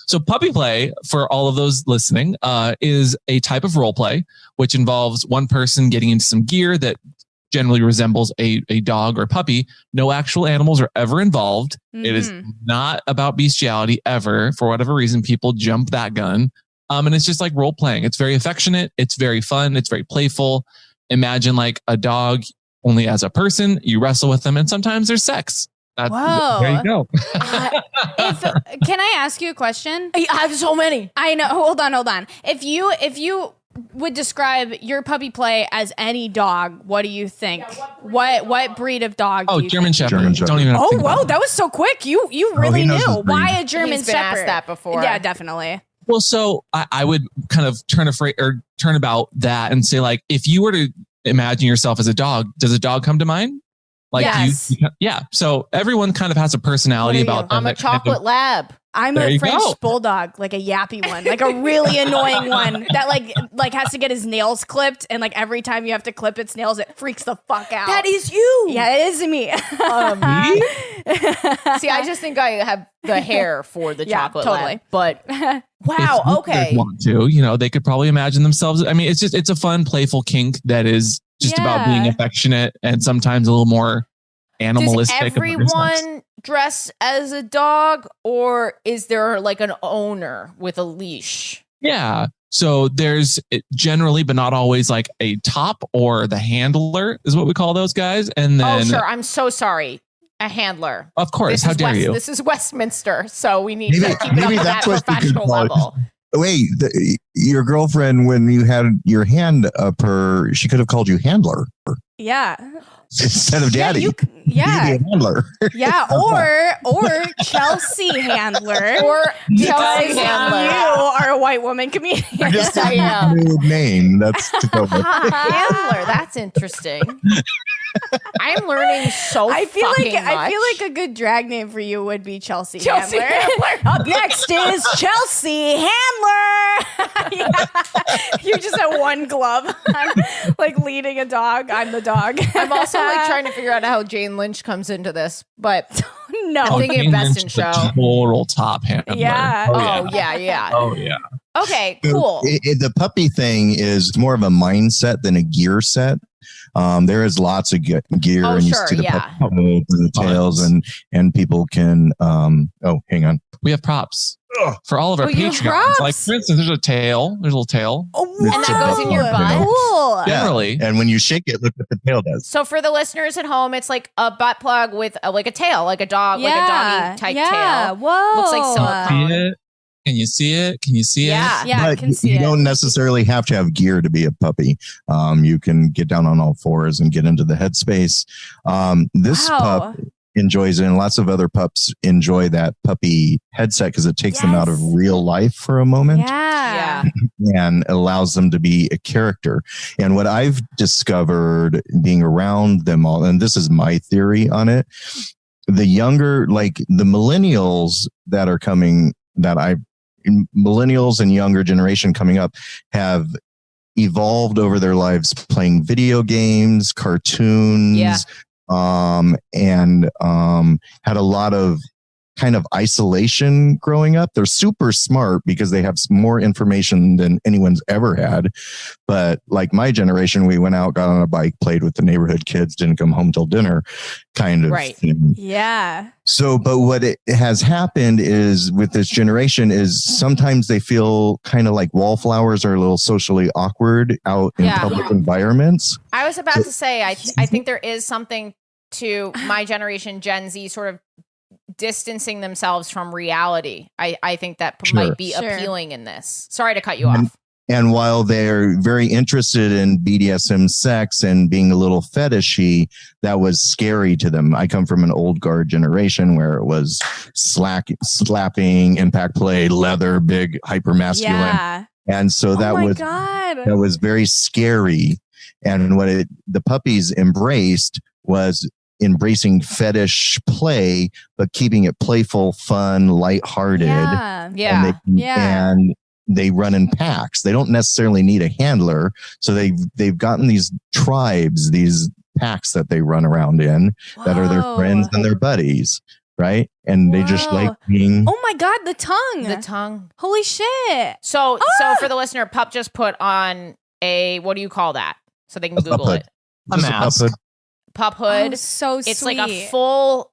So puppy play, for all of those listening, is a type of role play which involves one person getting into some gear that generally resembles a dog or puppy. No actual animals are ever involved. Mm-hmm. It is not about bestiality ever. For whatever reason, people jump that gun. And it's just like role playing. It's very affectionate. It's very fun. It's very playful. Imagine like a dog only as a person. You wrestle with them, and sometimes there's sex. Whoa. There you go. Can I ask you a question? I have so many. I know. Hold on. If you would describe your puppy play as any dog, what do you think? What breed of dog? do you German think? Shepherd. German Shepherd. Don't even. Have to Oh, think whoa, about it. that was so quick. You really he knows knew. his breed. Why a German He's been Shepherd? asked that before. Yeah, definitely. Well, so I would kind of turn about that and say, like, if you were to imagine yourself as a dog, does a dog come to mind? Like, Yes. yeah. So everyone kind of has a personality about them. I'm a that kind of- chocolate lab. I'm There a you French go. bulldog, like a yappy one, like a really annoying one that like has to get his nails clipped, and like every time you have to clip its nails, it freaks the fuck out. That is you. Yeah, it is me. See, I just think I have the hair for the Yeah, chocolate totally. lab. But If wow, you okay. want to, they could probably imagine themselves. I mean, it's a fun, playful kink that is just about being Yeah. affectionate and sometimes a little more animalistic. Does everyone dress as a dog, or is there like an owner with a leash? Yeah. So there's generally, but not always, like a top or the handler is what we call those guys. And then, Oh, sure. I'm so sorry. A handler. Of course. How dare you? This is Westminster. So we need to keep it up maybe at that's that what you can professional call it. level. Wait, your girlfriend, when you had your hand up her, she could have called you handler Yeah. instead of daddy. Yeah. Baby handler. Yeah, or Chelsea handler, Or because Chelsea handler. you are a white woman comedian. Just I a am. new name. That's to go with. Handler. That's interesting. I'm learning so I feel fucking much. like a good drag name for you would be Chelsea, Chelsea Handler. Up next is Chelsea Handler. Yeah. You just have one glove, like leading a dog. I'm the dog. I'm also like trying to figure out how Jane Lynch comes into this, but no. I'm thinking of Best in the Show. total top handler. Yeah. Oh yeah. Oh yeah. Okay, cool. The puppy thing is more of a mindset than a gear set. There is lots of gear, Oh, and you sure, see the yeah. puppy and the tails, and people can. Hang on. We have props for all of our you have Patreons. props? Like, for instance, there's a tail. There's a little tail. Oh, And that goes in your butt? Cool. Generally. And when you shake it, look what the tail does. So for the listeners at home, it's like a butt plug with like a tail, like a dog, like a doggy type tail. Whoa. Looks like silicone. See it? Can you see it? Can you see Yeah. it? Yeah, I But can see you it. don't necessarily have to have gear to be a puppy. You can get down on all fours and get into the headspace. This Wow. pup enjoys it, and lots of other pups enjoy that puppy headset because it takes them out of Yes. real life for a moment Yeah. and allows them to be a character. And what I've discovered being around them all, and this is my theory on it, the younger, like the millennials that are coming, millennials and younger generation coming up have evolved over their lives playing video games, cartoons, Yeah. and had a lot of kind of isolation growing up. They're super smart because they have more information than anyone's ever had. But like my generation, we went out, got on a bike, played with the neighborhood kids, didn't come home till dinner kind of Right. thing. Yeah. So, but what it has happened is with this generation is sometimes they feel kind of like wallflowers are a little socially awkward out in Yeah. public environments. I was about to say, I think there is something to my generation, Gen Z, sort of distancing themselves from reality. I think that Sure. might be Sure. appealing in this. Sorry to cut you off. And while they're very interested in BDSM sex and being a little fetishy, that was scary to them. I come from an old guard generation where it was slapping, impact play, leather, big, hyper masculine. Yeah. And so that Oh my was God. that was very scary. And what the puppies embraced was embracing fetish play, but keeping it playful, fun, lighthearted. Yeah. Yeah. And they run in packs. They don't necessarily need a handler. So they've gotten these tribes, these packs that they run around in that are their Whoa. friends and their buddies. Right. And they just Whoa. like being. Oh my God, the tongue. The tongue. Holy shit. So for the listener, Pup just put on a, what do you call that? So they can A Google pup it. A just mask. pup hood. Pup hood. Oh, so sweet. It's like a full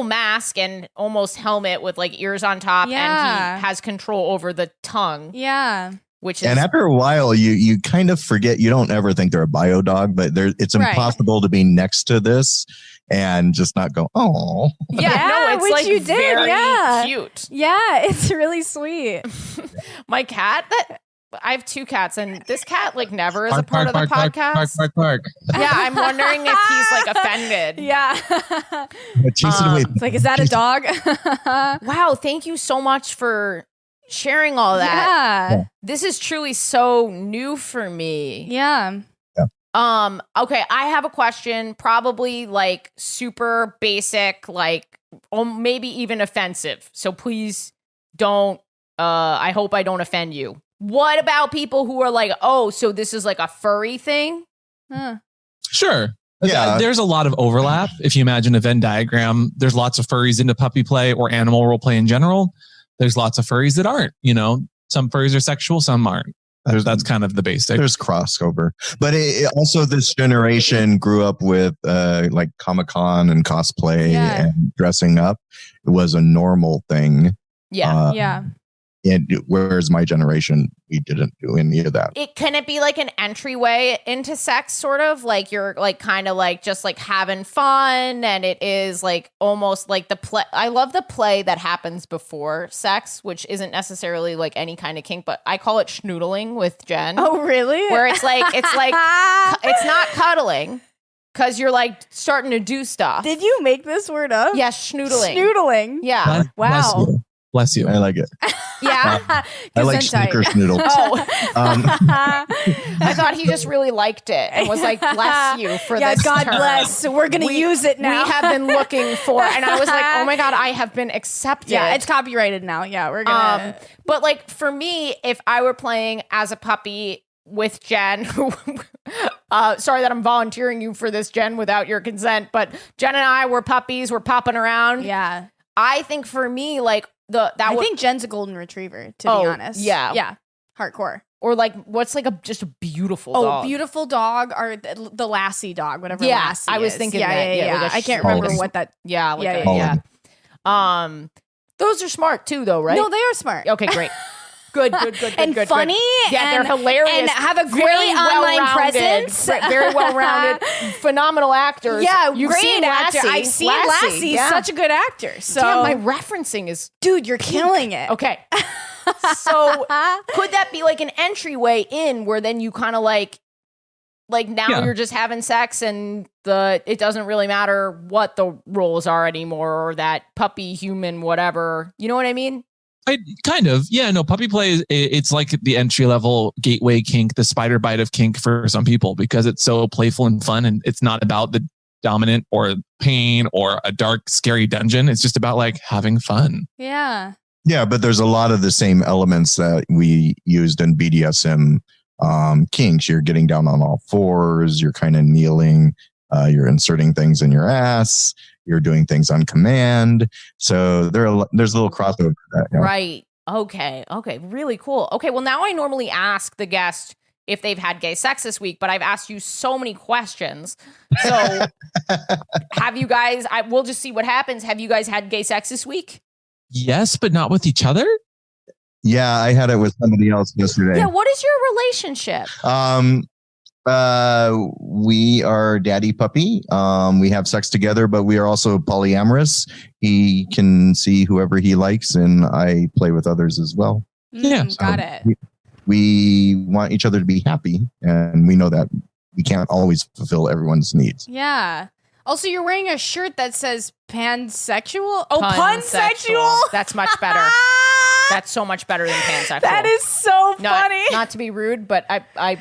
mask and almost helmet with like ears on top, Yeah. and he has control over the tongue, Yeah. which is And after a while, you kind of forget. You don't ever think they're a bio dog, but it's Right. impossible to be next to this and just not go, oh. yeah, no, it's which like you did, very yeah. cute. Yeah, it's really sweet. My cat, I have two cats, and this cat like never is a Bark, part of the bark, podcast. bark, bark, bark. Yeah, I'm wondering if he's like offended. Yeah. Chase it away. It's like, is that a dog? Wow, thank you so much for sharing all that. Yeah. This is truly so new for me. Yeah. Okay, I have a question, probably like super basic, like maybe even offensive. So please don't I hope I don't offend you. What about people who are like, "Oh, so this is like a furry thing?" Huh. Sure. Yeah. There's a lot of overlap. If you imagine a Venn diagram, there's lots of furries into puppy play or animal role play in general. There's lots of furries that aren't, some furries are sexual, some aren't. That's kind of the basic. There's crossover, but also this generation grew up with like Comic-Con and cosplay Yeah. and dressing up. It was a normal thing. Yeah. Yeah. whereas my generation, we didn't do any of that. Can it be like an entryway into sex, sort of like you're like kind of like just like having fun, and it is like almost like the play. I love the play that happens before sex, which isn't necessarily like any kind of kink, but I call it schnoodling with Jen. Oh, really? Where it's like it's not cuddling because you're like starting to do stuff. Did you make this word up? Yes, schnoodling. Schnoodling. Yeah. Wow. Bless you. I like it. Yeah. I like Gesundheit. snickerschnoodles. Oh, I thought he just really liked it and was like, "Bless you for Yeah, this." God term. bless. So we're gonna use it now. We have been looking for, and I was like, "Oh my God, I have been accepted." Yeah, it's copyrighted now. Yeah, we're gonna. But like for me, if I were playing as a puppy with Jen, who, sorry that I'm volunteering you for this, Jen, without your consent, but Jen and I were puppies, we're popping around. Yeah, I think for me, like I think Jen's a golden retriever. To be honest, yeah, hardcore. Or like, what's like just a beautiful dog? Oh, beautiful dog, or the Lassie dog, whatever. Yeah, Lassie I was is. thinking yeah, that. Yeah, like a I can't Poland. remember what that. Yeah, like Yeah, yeah. Those are smart too, though, right? No, they are smart. Okay, great. Good. And funny. Yeah, and, they're hilarious. And have a great Very online well-rounded, presence. Very well-rounded. Phenomenal actors. Yeah, You've great seen actor. Lassie. I've seen Lassie. Yeah. Such a good actor. So, Damn, my referencing is... dude, you're killing it. Okay. So, could that be like an entryway in where then you kind of like now you're just having sex and it doesn't really matter what the roles are anymore, or that puppy, human, whatever. You know what I mean? Kind of. Yeah, no, puppy play, it's like the entry level gateway kink, the spider bite of kink for some people, because it's so playful and fun, and it's not about the dominant or pain or a dark, scary dungeon. It's just about like having fun. Yeah. Yeah, but there's a lot of the same elements that we used in BDSM kinks. You're getting down on all fours, you're kind of kneeling, you're inserting things in your ass, you're doing things on command. So there's a little crossover. Right. Okay. Really cool. Okay. Well, now I normally ask the guest if they've had gay sex this week, but I've asked you so many questions. So have you guys, we'll just see what happens. Have you guys had gay sex this week? Yes, but not with each other. Yeah, I had it with somebody else yesterday. Yeah. What is your relationship? We are daddy puppy. We have sex together, but we are also polyamorous. He can see whoever he likes, and I play with others as well. Yeah. Got it. We want each other to be happy, and we know that we can't always fulfill everyone's needs. Yeah. Also, you're wearing a shirt that says pansexual. Oh, Pansexual. pansexual. That's much better. That's so much better than pansexual. That is so funny. Not to be rude, but I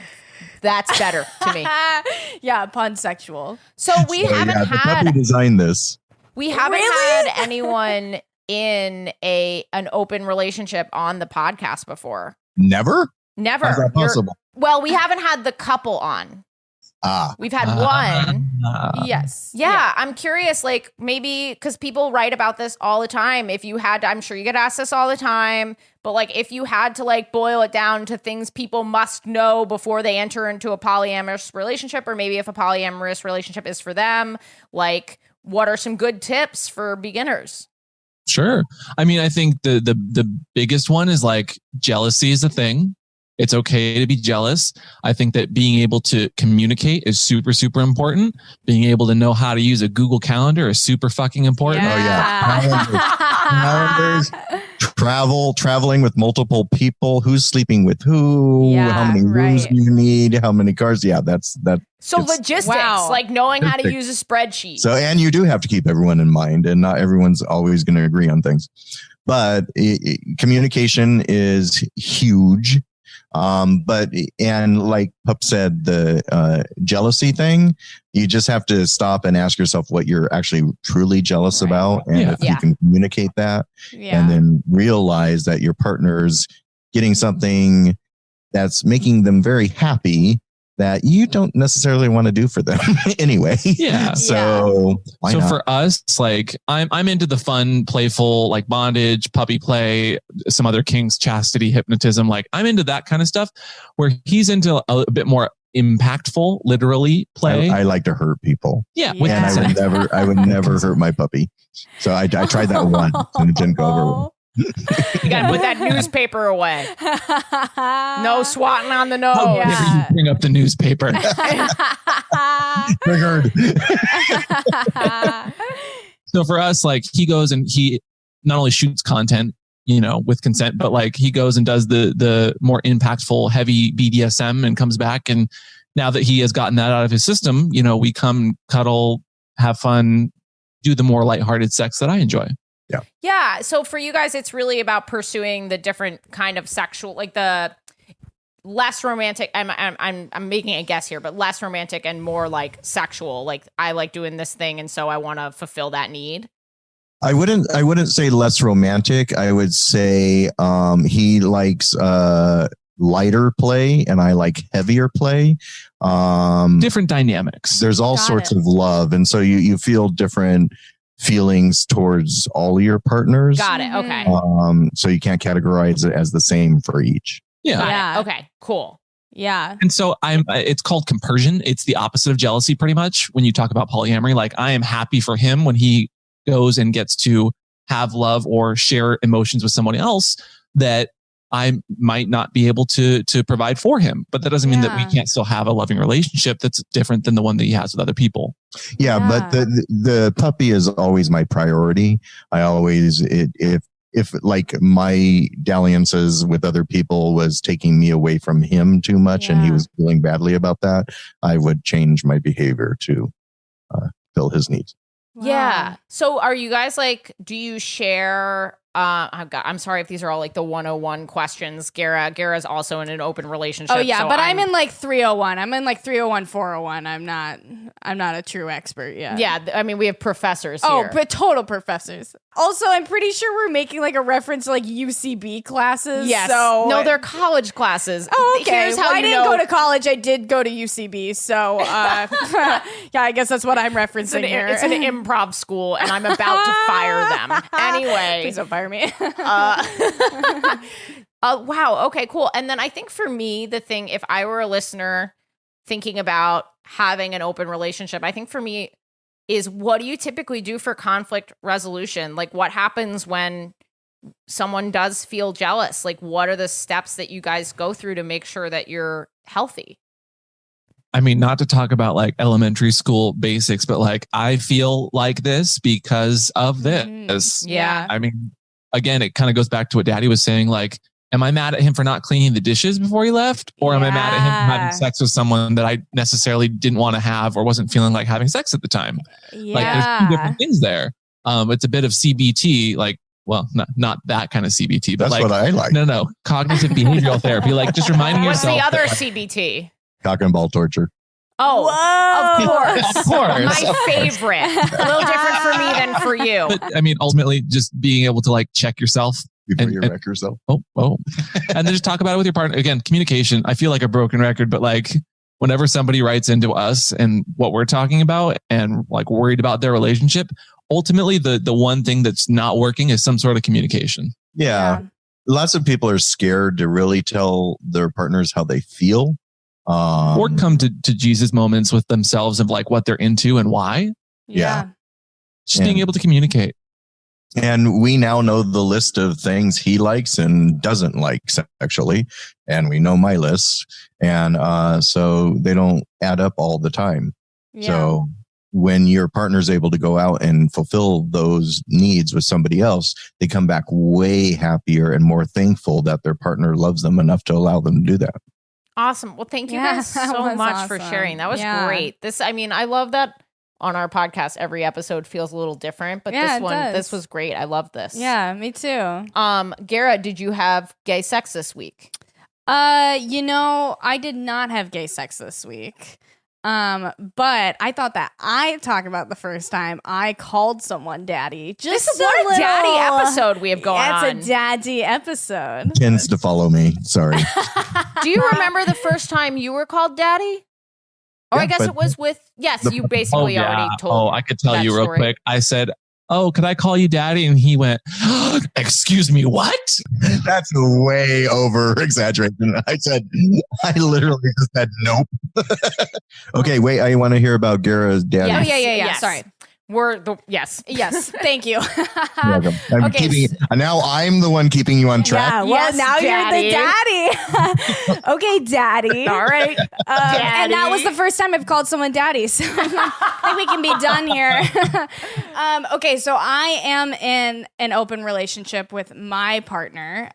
that's better to me. Yeah, pansexual. So we haven't the had puppy designed this. we haven't Really? had anyone in an open relationship on the podcast before. Never? Never. How's that possible? Well, we haven't had the couple on. We've had one. Yes. Yeah, I'm curious, like maybe because people write about this all the time. If you had to, I'm sure you get asked this all the time, but like if you had to like boil it down to things people must know before they enter into a polyamorous relationship, or maybe if a polyamorous relationship is for them, like what are some good tips for beginners? Sure. I mean, I think the biggest one is like jealousy is a thing. It's okay to be jealous. I think that being able to communicate is super, super important. Being able to know how to use a Google Calendar is super fucking important. Calendars, traveling with multiple people, who's sleeping with who, Yeah, how many rooms right. do you need, how many cars. Yeah, that. So it's- logistics, Wow. like knowing how to Perfect. use a spreadsheet. So, and you do have to keep everyone in mind, and not everyone's always going to agree on things. But communication is huge. And like Pup said, the jealousy thing, you just have to stop and ask yourself what you're actually truly jealous about, and if you can communicate that, Yeah. and then realize that your partner's getting something that's making them very happy that you don't necessarily want to do for them anyway. Yeah. So why not? For us, like I'm into the fun, playful, like bondage, puppy play, some other kinks, chastity, hypnotism. Like I'm into that kind of stuff, where he's into a bit more impactful, literally play. I like to hurt people. Yeah. And I would never hurt my puppy. So I tried that once and it didn't go over well. You got to put that newspaper away. No swatting on the nose. How dare you bring up the newspaper? Triggered. So for us, like he goes and he not only shoots content, you know, with consent, but like he goes and does the more impactful, heavy BDSM and comes back. And now that he has gotten that out of his system, you know, we come cuddle, have fun, do the more lighthearted sex that I enjoy. Yeah. So for you guys, it's really about pursuing the different kind of sexual, like the less romantic. I'm making a guess here, but less romantic and more like sexual. Like I like doing this thing, and so I want to fulfill that need. I wouldn't say less romantic. I would say he likes lighter play and I like heavier play. Different dynamics. There's all sorts of love, and so you feel different feelings towards all your partners. Got it. Okay. So you can't categorize it as the same for each. Yeah. Got it. Okay. Cool. Yeah. And so it's called compersion. It's the opposite of jealousy pretty much when you talk about polyamory. Like I am happy for him when he goes and gets to have love or share emotions with someone else that I might not be able to provide for him. But that doesn't mean that we can't still have a loving relationship that's different than the one that he has with other people. Yeah. But the puppy is always my priority. I always, if like my dalliances with other people was taking me away from him too much and he was feeling badly about that, I would change my behavior to fill his needs. Wow. Yeah. So are you guys like, do you share, I'm sorry if these are all like the 101 questions. Gara's also in an open relationship. Oh yeah, so but I'm in like 301. I'm in like 301, 401. I'm not a true expert yet. Yeah. I mean, we have professors Oh, here. but total professors. Also, I'm pretty sure we're making like a reference to like UCB classes. Yes. So No, they're college classes. Oh, okay. Here's how I you didn't know. go to college. I did go to UCB. So, yeah, I guess that's what I'm referencing here. It's an improv school, and I'm about to fire them. Anyway. Please don't fire me. Wow. Okay, cool. And then I think for me, the thing, if I were a listener thinking about having an open relationship, I think for me is what do you typically do for conflict resolution? Like what happens when someone does feel jealous? Like what are the steps that you guys go through to make sure that you're healthy? I mean, not to talk about like elementary school basics, but like I feel like this because of this. Yeah. I mean, again, it kind of goes back to what Daddy was saying. Like, am I mad at him for not cleaning the dishes before he left? Or am I mad at him for having sex with someone that I necessarily didn't want to have or wasn't feeling like having sex at the time? Like there's two different things there. It's a bit of CBT, like, well, not that kind of CBT, but that's like, what I like. No, cognitive behavioral therapy. Like just reminding What's yourself. the other that, CBT? Cock and ball torture. Oh, Whoa. of course. Of course. My favorite. A little different for me than for you. But I mean, ultimately just being able to like check yourself. Before you wreck yourself. Oh. And then just talk about it with your partner. Again, communication. I feel like a broken record, but like whenever somebody writes into us and what we're talking about and like worried about their relationship, ultimately the one thing that's not working is some sort of communication. Yeah. Lots of people are scared to really tell their partners how they feel. Or come to Jesus moments with themselves of like what they're into and why. Yeah. Just being able to communicate. And we now know the list of things he likes and doesn't like sexually. And we know my lists. And so they don't add up all the time. Yeah. So when your partner's able to go out and fulfill those needs with somebody else, they come back way happier and more thankful that their partner loves them enough to allow them to do that. Awesome. Well, thank you Yeah, guys that so was much for awesome. sharing. That was great. I love that on our podcast, every episode feels a little different, but Yeah, this was great. I love this. Yeah, me too. Gara, did you have gay sex this week? I did not have gay sex this week. But I thought that I'd talk about the first time I called someone daddy. This is what a daddy episode we have going on. It's a daddy episode. Tends to follow me. Sorry. Do you remember the first time you were called daddy? Or Yeah, I guess but- it was with, you basically already told. Oh, I could tell that you real story. quick. I said, "Oh, could I call you daddy?" And he went, "Excuse me, what?" That's way over exaggeration. I literally just said nope. Okay, wait. I want to hear about Gara's daddy. Yeah. Yes. Sorry. Yes. Yes, thank you. You're welcome. I'm Okay, keeping now I'm the one keeping you on track. Yeah, well, Yes, now Daddy. you're the daddy. Okay, daddy. All right. And that was the first time I've called someone daddy, so I think we can be done here. Okay, so I am in an open relationship with my partner.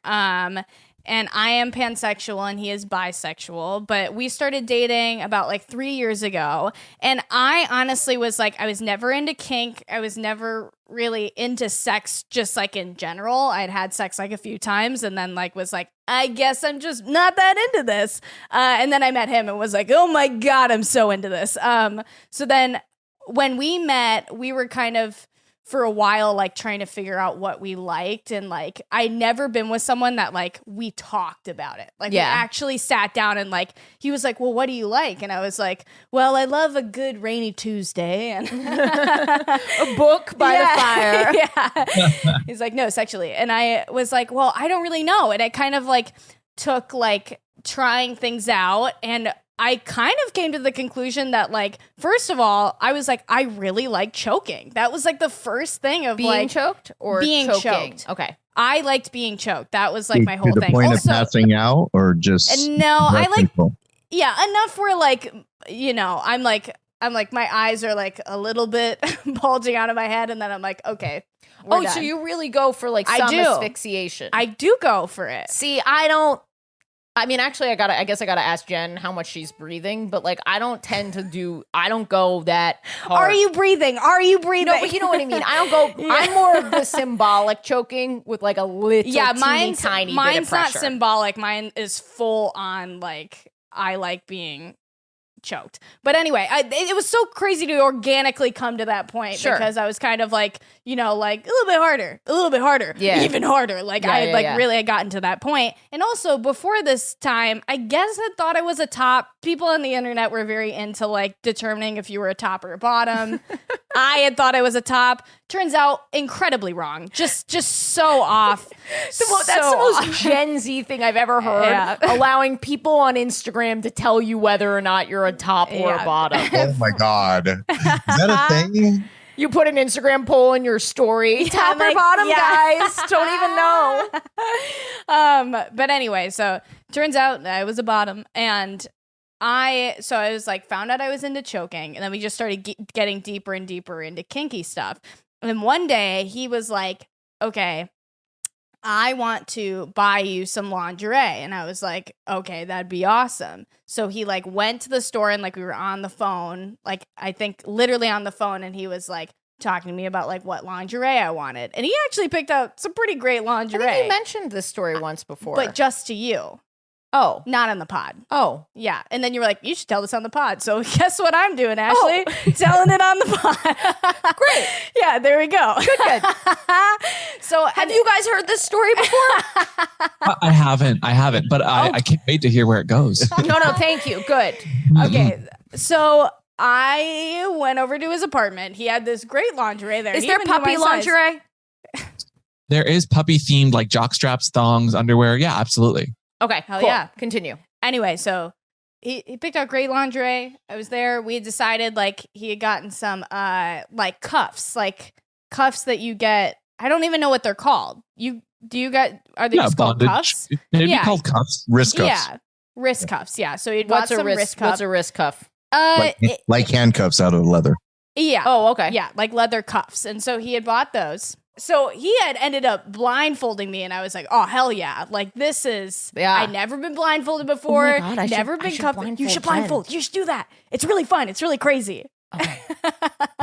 And I am pansexual and he is bisexual, but we started dating about like 3 years ago. And I honestly was like, I was never into kink. I was never really into sex, just like in general. I'd had sex like a few times and then like was like, I guess I'm just not that into this. And then I met him and was like, oh my God, I'm so into this. So then when we met, we were kind of for a while, like trying to figure out what we liked. And like, I'd never been with someone that like, we talked about it. Like we actually sat down and like, he was like, well, what do you like? And I was like, well, I love a good rainy Tuesday and A book by the fire. Yeah. He's like, no, sexually. And I was like, well, I don't really know. And it kind of like took like trying things out. And I kind of came to the conclusion that, like, first of all, I was like, I really like choking. That was like the first thing of Being like choked or being choking? choked. Okay. I liked being choked. That was like my To whole the thing. point Also, of passing out or just no, I breath like, control? yeah, enough where like, you know, I'm like, my eyes are like a little bit bulging out of my head, and then I'm like, okay. we're So done. you really go for like I some do. asphyxiation. I do go for it. See, I don't. I mean, actually, I guess I gotta ask Jen how much she's breathing, but like, I don't go that hard. Are you breathing? Are you breathing? No, but you know what I mean. I don't go. I'm more of the symbolic choking with like a little, mine's tiny bit of not pressure. symbolic. Mine is full on. Like I like being choked. But anyway, it was so crazy to organically come to that point because I was kind of like, you know, like a little bit harder, even harder. Like I had really had gotten to that point. And also before this time, I guess I thought I was a top. People on the internet were very into like determining if you were a top or a bottom. I had thought I was a top. Turns out incredibly wrong. Just so off. That's the most Gen Z thing I've ever heard. Yeah. Allowing people on Instagram to tell you whether or not you're a top or a bottom. Oh my God. Is that a thing? You put an Instagram poll in your story. Top or bottom, guys. Don't even know. But anyway, so turns out I was a bottom, and I was like, found out I was into choking, and then we just started getting deeper and deeper into kinky stuff. And then one day he was like, okay, I want to buy you some lingerie. And I was like, okay, that'd be awesome. So he like went to the store and like we were on the phone, like I think literally on the phone. And he was like talking to me about like what lingerie I wanted. And he actually picked out some pretty great lingerie. I think you mentioned this story once before. But just to you. Oh. Not on the pod. Oh. Yeah. And then you were like, you should tell this on the pod. So guess what I'm doing, Ashley? Telling it on the pod. Great. Yeah, there we go. Good. So Have you guys heard this story before? I haven't, but I can't wait to hear where it goes. No, thank you. Good. Okay. So I went over to his apartment. He had this great lingerie there. Is He there even knew puppy my size. lingerie? There is puppy themed like jock straps, thongs, underwear. Yeah, absolutely. Okay. Hell cool. yeah. Continue. Anyway, so he picked out great lingerie. I was there. We had decided like he had gotten some like cuffs that you get. I don't even know what they're called. Are they just called cuffs? They'd be called cuffs. Wrist cuffs. Yeah. Wrist cuffs. Yeah. So he'd bought some wrist cuffs. What's a wrist cuff? Like handcuffs out of leather. Yeah. Oh, okay. Yeah, like leather cuffs. And so he had bought those. So he had ended up blindfolding me, and I was like, "Oh hell yeah! Like this is I'd never been blindfolded before. Oh my God, I never should been cuffed. You should blindfold blindfold. You should do that. It's really fun. It's really crazy." Okay.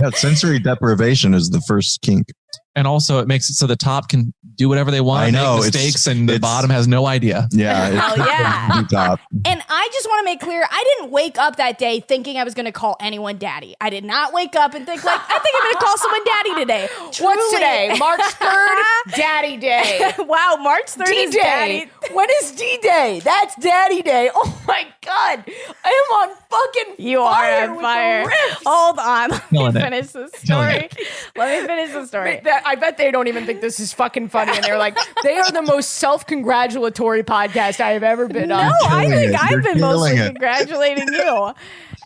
Yeah, sensory deprivation is the first kink. And also it makes it so the top can do whatever they want. I know, make mistakes, and the bottom has no idea. Yeah. Hell yeah. Top. And I just want to make clear, I didn't wake up that day thinking I was going to call anyone daddy. I did not wake up and think like, I think I'm going to call someone daddy today. What's Truly. today? March 3rd? Daddy Day. Wow, March 3rd is daddy. When is D-Day? That's Daddy Day. Oh my God. I am on fucking You fire are on with fire. the riffs. Hold on. Let Killing me it. finish the Killing story. Let me finish the story. I bet they don't even think this is fucking funny. And they're like, they are the most self-congratulatory podcast I have ever been on. No, I killing think it. I've You're been mostly killing it. congratulating you.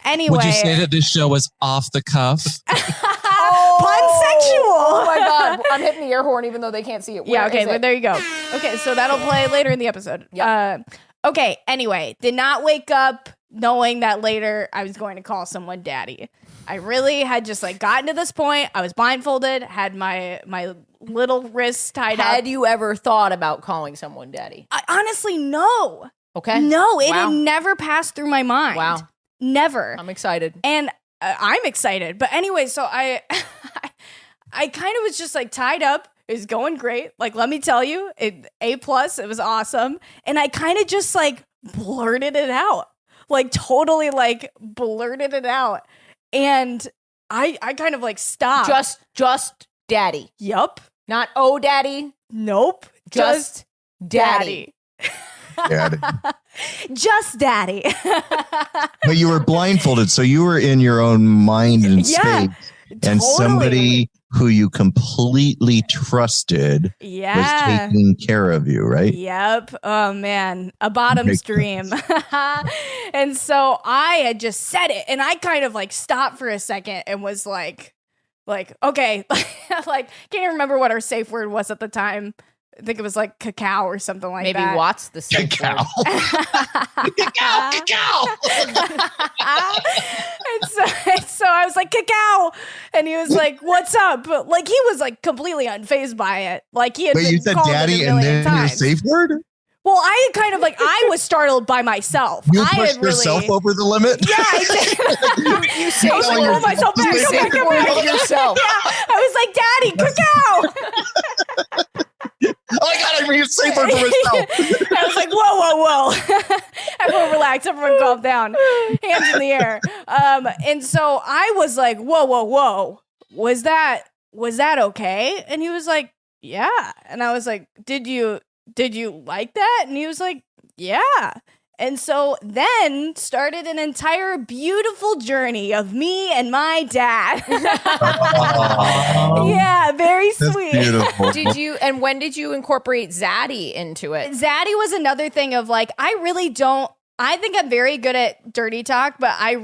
Anyway. Would you say that this show was off the cuff? Pun I'm hitting the air horn even though they can't see it. Yeah, Where okay, is but it? there you go. Okay, so that'll play later in the episode. Okay, anyway, did not wake up knowing that later I was going to call someone daddy. I really had just like gotten to this point. I was blindfolded, had my little wrists tied up. Had you ever thought about calling someone daddy? Honestly, no. Okay. No, it Wow. had never passed through my mind. Wow. Never. I'm excited. And I'm excited. But anyway, so I kind of was just like tied up. It was going great. Like, let me tell you, A+, it was awesome. And I kind of just like blurted it out. Like totally like blurted it out. And I kind of like stopped. Just daddy. Yup. Not oh daddy. Nope. Just daddy. Daddy. Just daddy. But you were blindfolded, so you were in your own mind and space. And somebody who you completely trusted was taking care of you, right? Yep. Oh man, a bottom's dream. And so I had just said it, and I kind of like stopped for a second and was like, okay, like can't even remember what our safe word was at the time. I think it was like cacao or something like Maybe that. Maybe Watts the safe Cacao. word. Cacao. and so I was like, cacao. And he was like, what's up? Like he was like completely unfazed by it. Like he had Wait, been you said called it daddy a and million then your times. safe word? Well, I had kind of like, I was startled by myself. You I pushed had really, yourself over the limit? Yeah, I did. You say I was like, pull myself back. you Come safe back, come word back. of yourself. Yeah, I was like, daddy, cacao. Oh my God, I made a safe word for myself. I was like, whoa. Everyone relax. Everyone calm down. Hands in the air. And so I was like, whoa. Was that okay? And he was like, yeah. And I was like, did you like that? And he was like, yeah. And so then started an entire beautiful journey of me and my dad. Yeah, very That's sweet. beautiful. When did you incorporate Zaddy into it? Zaddy was another thing of like, I think I'm very good at dirty talk, but I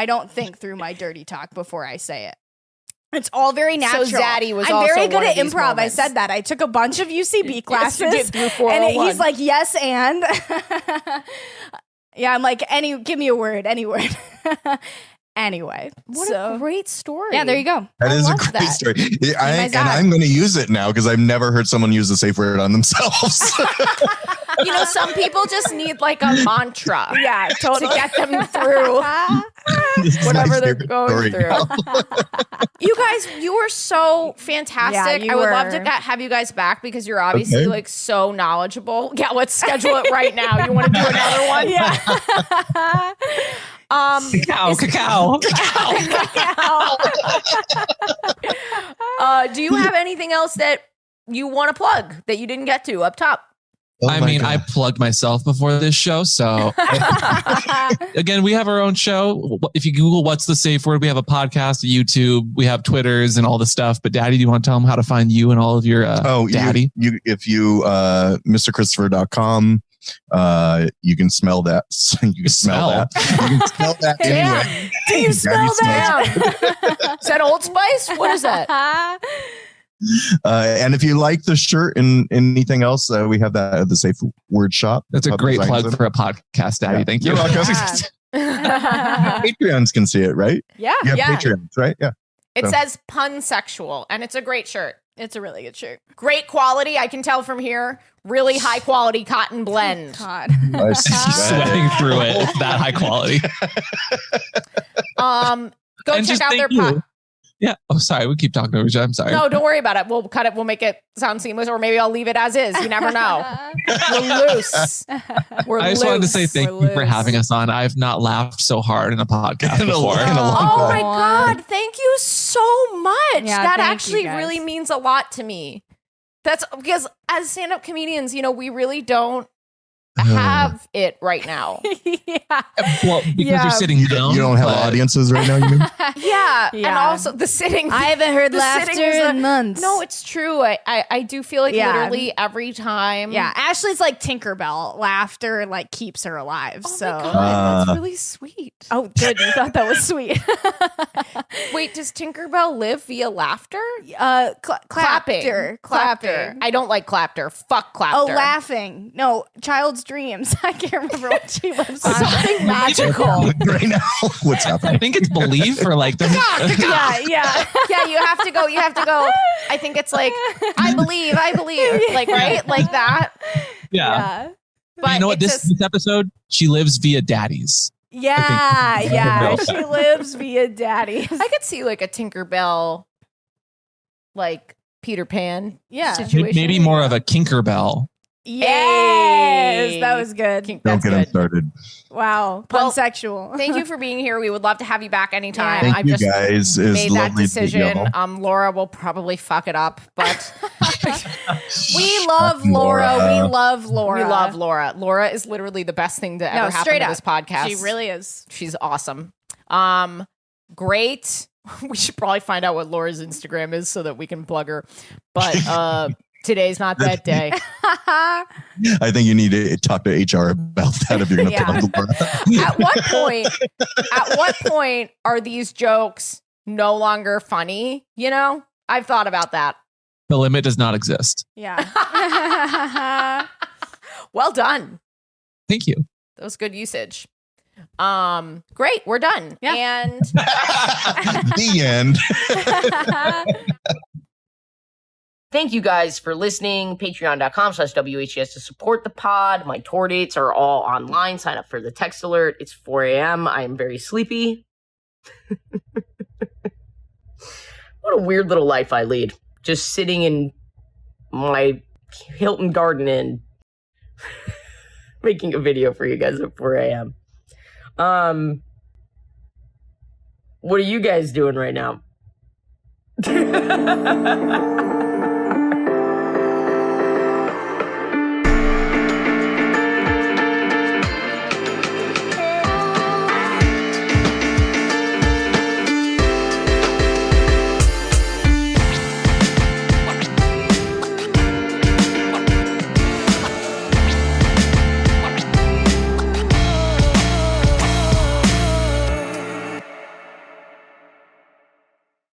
don't think through my dirty talk before I say it. It's all very natural. So Zaddy was I'm very very good one at of these improv. moments. I said that. I took a bunch of UCB classes. Yes, you did, through and 401. he's like, yes, and. Yeah, I'm like, give me a word, any word. Anyway. What a great story. Yeah, there you go. That is a love great that. story. my And Zad. I'm going to use it now because I've never heard someone use the safe word on themselves. You know, some people just need like a mantra. Yeah, totally. To get them through This is whatever my they're favorite going story through. now. You guys, you were so fantastic. Yeah, you I would love were. to have you guys back because you're obviously Okay. like so knowledgeable. Yeah, let's schedule it right now. You want to do another one? Yeah. Cacao. Do you have anything else that you want to plug that you didn't get to up top? Oh I my mean, God. I plugged myself before this show. So again, we have our own show. If you Google what's the safe word, we have a podcast, a YouTube, we have Twitters and all the stuff. But Daddy, do you want to tell them how to find you and all of your daddy? If you MrKristofer.com, you can smell that. You can smell that. You can smell that anyway. Do you smell that? Is that Old Spice? What is that? And if you like the shirt and anything else, we have that at the Safe Word Shop. That's a Pub great Design plug Center. for a podcast, Daddy. Yeah. Thank you. You're welcome. Yeah. Patreons can see it, right? Yeah. You have Yeah. Patreons, right? Yeah. It So- says pun sexual, and it's a great shirt. It's a really good shirt. Great quality, I can tell from here. Really high quality cotton blend. God. Sweating through it. That high quality. Go And check just out their thank you. pod. Yeah. Oh, sorry. We keep talking over each other. I'm sorry. No, don't worry about it. We'll cut it. We'll make it sound seamless, or maybe I'll leave it as is. You never know. We're loose. I just wanted to say thank you for having us on. I've not laughed so hard in a podcast In a before. long Oh my time. God. Thank you so much. Yeah, that thank you, actually guys. really means a lot to me. That's because as stand-up comedians, you know, we really don't have it right now. Yeah. Well, because Yeah. you're sitting down. You don't have but- audiences right now, you mean? Yeah. And Yeah. also the sitting. I haven't heard The laughter sitting is in months. No, it's true. I do feel like Yeah. literally every time. Yeah, Ashley's like Tinkerbell. Laughter like keeps her alive. Oh so my God, that's Uh, really sweet. Oh, good. You thought that was sweet. Wait, does Tinkerbell live via laughter? Clapter. Clapter. I don't like clapter. Fuck clapter. Oh, laughing. No, child's dreams. I can't remember what she lives on. Something magical. right now, what's I happening? think it's belief or like the Yeah, yeah. Yeah, you have to go. I think it's like, I believe. Like, right? Like that. yeah. But You know what? it's This episode, she lives via daddies. Yeah, yeah. Tinkerbell. She lives via daddy. I could see like a Tinkerbell, like Peter Pan. Yeah. situation. Maybe more of a Kinkerbell. Yes, that was good. Don't That's get them good. started. Wow, Well, pansexual. Thank you for being here. We would love to have you back anytime. Yeah. Thank you guys. It's made that lovely decision. to meet y'all. Laura will probably fuck it up, but We love Laura. Laura. We love Laura. we love Laura. Laura is literally the best thing to ever happen straight to up. this podcast. She really is. She's awesome. Great. We should probably find out what Laura's Instagram is so that we can plug her. But today's not that day. I think you need to talk to HR about that if you're going to Yeah. plug Laura. At what point are these jokes no longer funny? You know, I've thought about that. The limit does not exist. Yeah. Well done. Thank you. That was good usage. Great, we're done. Yeah. And The end. Thank you guys for listening. Patreon.com/WHGS to support the pod. My tour dates are all online. Sign up for the text alert. It's 4 a.m. I am very sleepy. What a weird little life I lead. Just sitting in my Hilton Garden Inn making a video for you guys at 4 a.m. What are you guys doing right now?